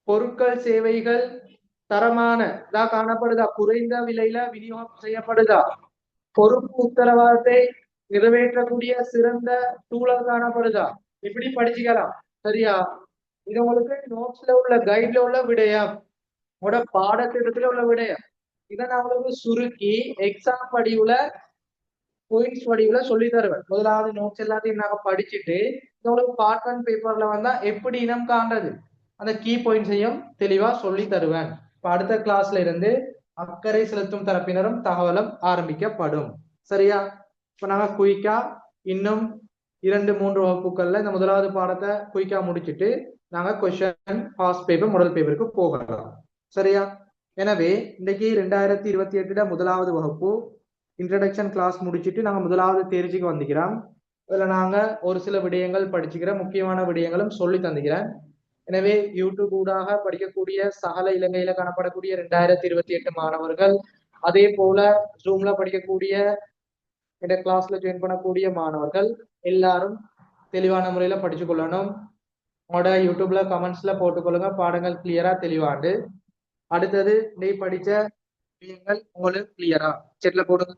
பொருட்கள் சேவைகள் தரமான காணப்படுதா? குறைந்த விலையில விநியோகம் செய்யப்படுதா? பொறுப்பு உத்தரவாதத்தை நிறைவேற்றக்கூடிய சிறந்த சூழல் காணப்படுதா? இப்படி படிச்சுக்கலாம். சரியா? இது உங்களுக்கு நோட்ஸ்ல உள்ள கைட்ல உள்ள விடயம், உங்களோட பாடத்திட்டத்துல உள்ள விடயம். இதை நான் உங்களுக்கு சுருக்கி எக்ஸாம் படிவுல பாயிண்ட்ஸ் வடிவுல சொல்லி தருவேன். முதலாவது நோட்ஸ் எல்லாத்தையும் நாங்க படிச்சுட்டு உங்களுக்கு பார்ட் ஒன் பேப்பர்ல வந்தா எப்படி இனம் காண்றது அந்த கீ பாயிண்ட்ஸையும் தெளிவா சொல்லி தருவேன். இப்ப அடுத்த கிளாஸ்ல இருந்து அக்கறை செலுத்தும் தரப்பினரும் தகவலும் ஆரம்பிக்கப்படும். சரியா? இப்ப நாங்க குயிக்கா இன்னும் 2-3 வகுப்புகள்ல இந்த முதலாவது பாடத்தை குயிக்கா முடிச்சுட்டு நாங்க கொஸ்டின் பாஸ்ட் பேப்பர் முதல் பேப்பருக்கு போகலாம். சரியா? எனவே இன்னைக்கு 2028 முதலாவது வகுப்பு இன்ட்ரடக்ஷன் கிளாஸ் முடிச்சுட்டு நாங்க முதலாவது தேர்ச்சிக்கு வந்துக்கிறோம். இதுல நாங்க ஒரு சில விடயங்கள் படிச்சுக்கிறோம், முக்கியமான விடயங்களும் சொல்லி தந்துக்கிறேன். எனவே யூடியூப் ஊடாக படிக்கக்கூடிய சகல இலங்கையில காணப்படக்கூடிய 2028 மாணவர்கள், அதே போல ஜூம்ல படிக்கக்கூடிய இந்த கிளாஸ்ல ஜாயின் பண்ணக்கூடிய மாணவர்கள் எல்லாரும் தெளிவான முறையில படிச்சு கொள்ளணும். உங்களோட யூடியூப்ல கமெண்ட்ஸ்ல போட்டுக்கொள்ளுங்க, பாடங்கள் கிளியரா தெளிவாண்டு. அடுத்தது நீ படிச்ச விஷயங்கள் உங்களுக்கு கிளியரா செட்ல போடுங்க.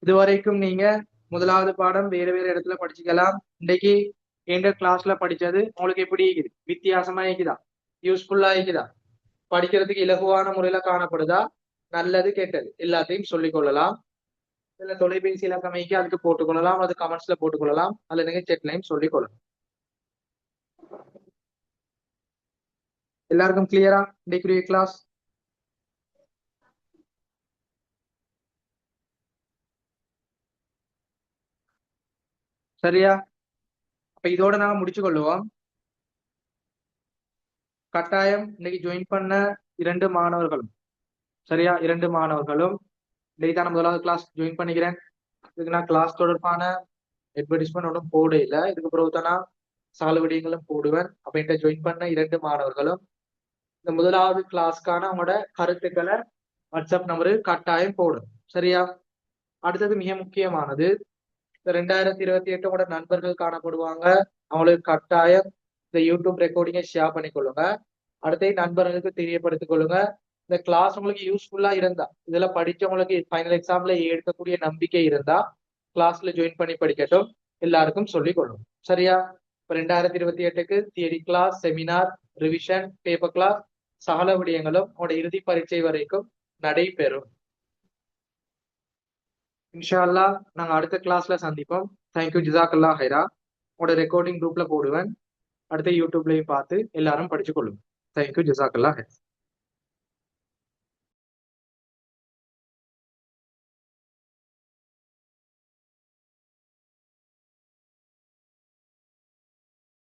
இதுவரைக்கும் நீங்க முதலாவது பாடம் வேறு வேறு இடத்துல படிச்சுக்கலாம். இன்னைக்கு எந்த கிளாஸ்ல படிச்சது உங்களுக்கு எப்படி இருக்குது? வித்தியாசமா இருக்குதா? யூஸ்ஃபுல்லா இருக்குதா? படிக்கிறதுக்கு இலகுவான முறையில காணப்படுதா? நல்லது கெட்டது எல்லாத்தையும் சொல்லிக் கொள்ளலாம். இல்ல தொலைபேசி இலக்கமைக்கு அதுக்கு போட்டுக்கொள்ளலாம், அது கமெண்ட்ஸ்ல போட்டுக்கொள்ளலாம், அல்லது நீங்க செட்லையும் சொல்லிக் கொள்ளலாம். எல்லாருக்கும் கிளியரா இன்னைக்குரிய கிளாஸ்? சரியா? அப்ப இதோட நாங்க முடிச்சு கொள்ளுவோம். கட்டாயம் இன்னைக்கு ஜாயின் பண்ண 2 மாணவர்களும், சரியா, 2 மாணவர்களும் இன்னைக்கு தான் முதலாவது கிளாஸ் ஜாயின் பண்ணிக்கிறேன். இதுக்கு நான் கிளாஸ் தொடர்பான அட்வர்டைஸ்மெண்ட் ஒன்றும் போட இல்லை. இதுக்கு பிறகு தான் நான் சால விடயங்களும் போடுவேன். அப்ப என்கிட்ட ஜாயின் பண்ண 2 மாணவர்களும் இந்த முதலாவது கிளாஸ்க்கான அவங்களோட கருத்துக்களை வாட்ஸ்அப் நம்பருக்கு கட்டாயம் போடும். சரியா? அடுத்தது மிக முக்கியமானது, இந்த 2028 உங்களோட நண்பர்கள் காணப்படுவாங்க. அவங்களுக்கு கட்டாயம் இந்த யூடியூப் ரெக்கார்டிங்கை ஷேர் பண்ணிக்கொள்ளுங்க. அடுத்த நண்பர்களுக்கு தெரியப்படுத்திக் கொள்ளுங்க. இந்த கிளாஸ் உங்களுக்கு யூஸ்ஃபுல்லா இருந்தா, இதுல படிச்சவங்களுக்கு ஃபைனல் எக்ஸாம்ல எடுக்கக்கூடிய நம்பிக்கை இருந்தா கிளாஸ்ல ஜாயின் பண்ணி படிக்கட்டும். எல்லாருக்கும் சொல்லிக் கொள்ளும். சரியா? இப்ப 2028க்கு theory class, seminar, revision, paper class சகல விடயங்களும் உங்களோட இறுதி பரீட்சை வரைக்கும் நடைபெறும். இன்ஷா அல்லாஹ் நாங்க அடுத்த கிளாஸ்ல சந்திப்போம். தேங்க்யூ, ஜிசாக்கல்லா ஹைரா. உங்களோட ரெக்கார்டிங் குரூப்ல போடுவேன். அடுத்த யூடியூப்லயும் பார்த்து எல்லாரும் படிச்சு கொள்ளுங்க. தேங்க்யூ, ஜிசாக்கல்லா ஹைரா.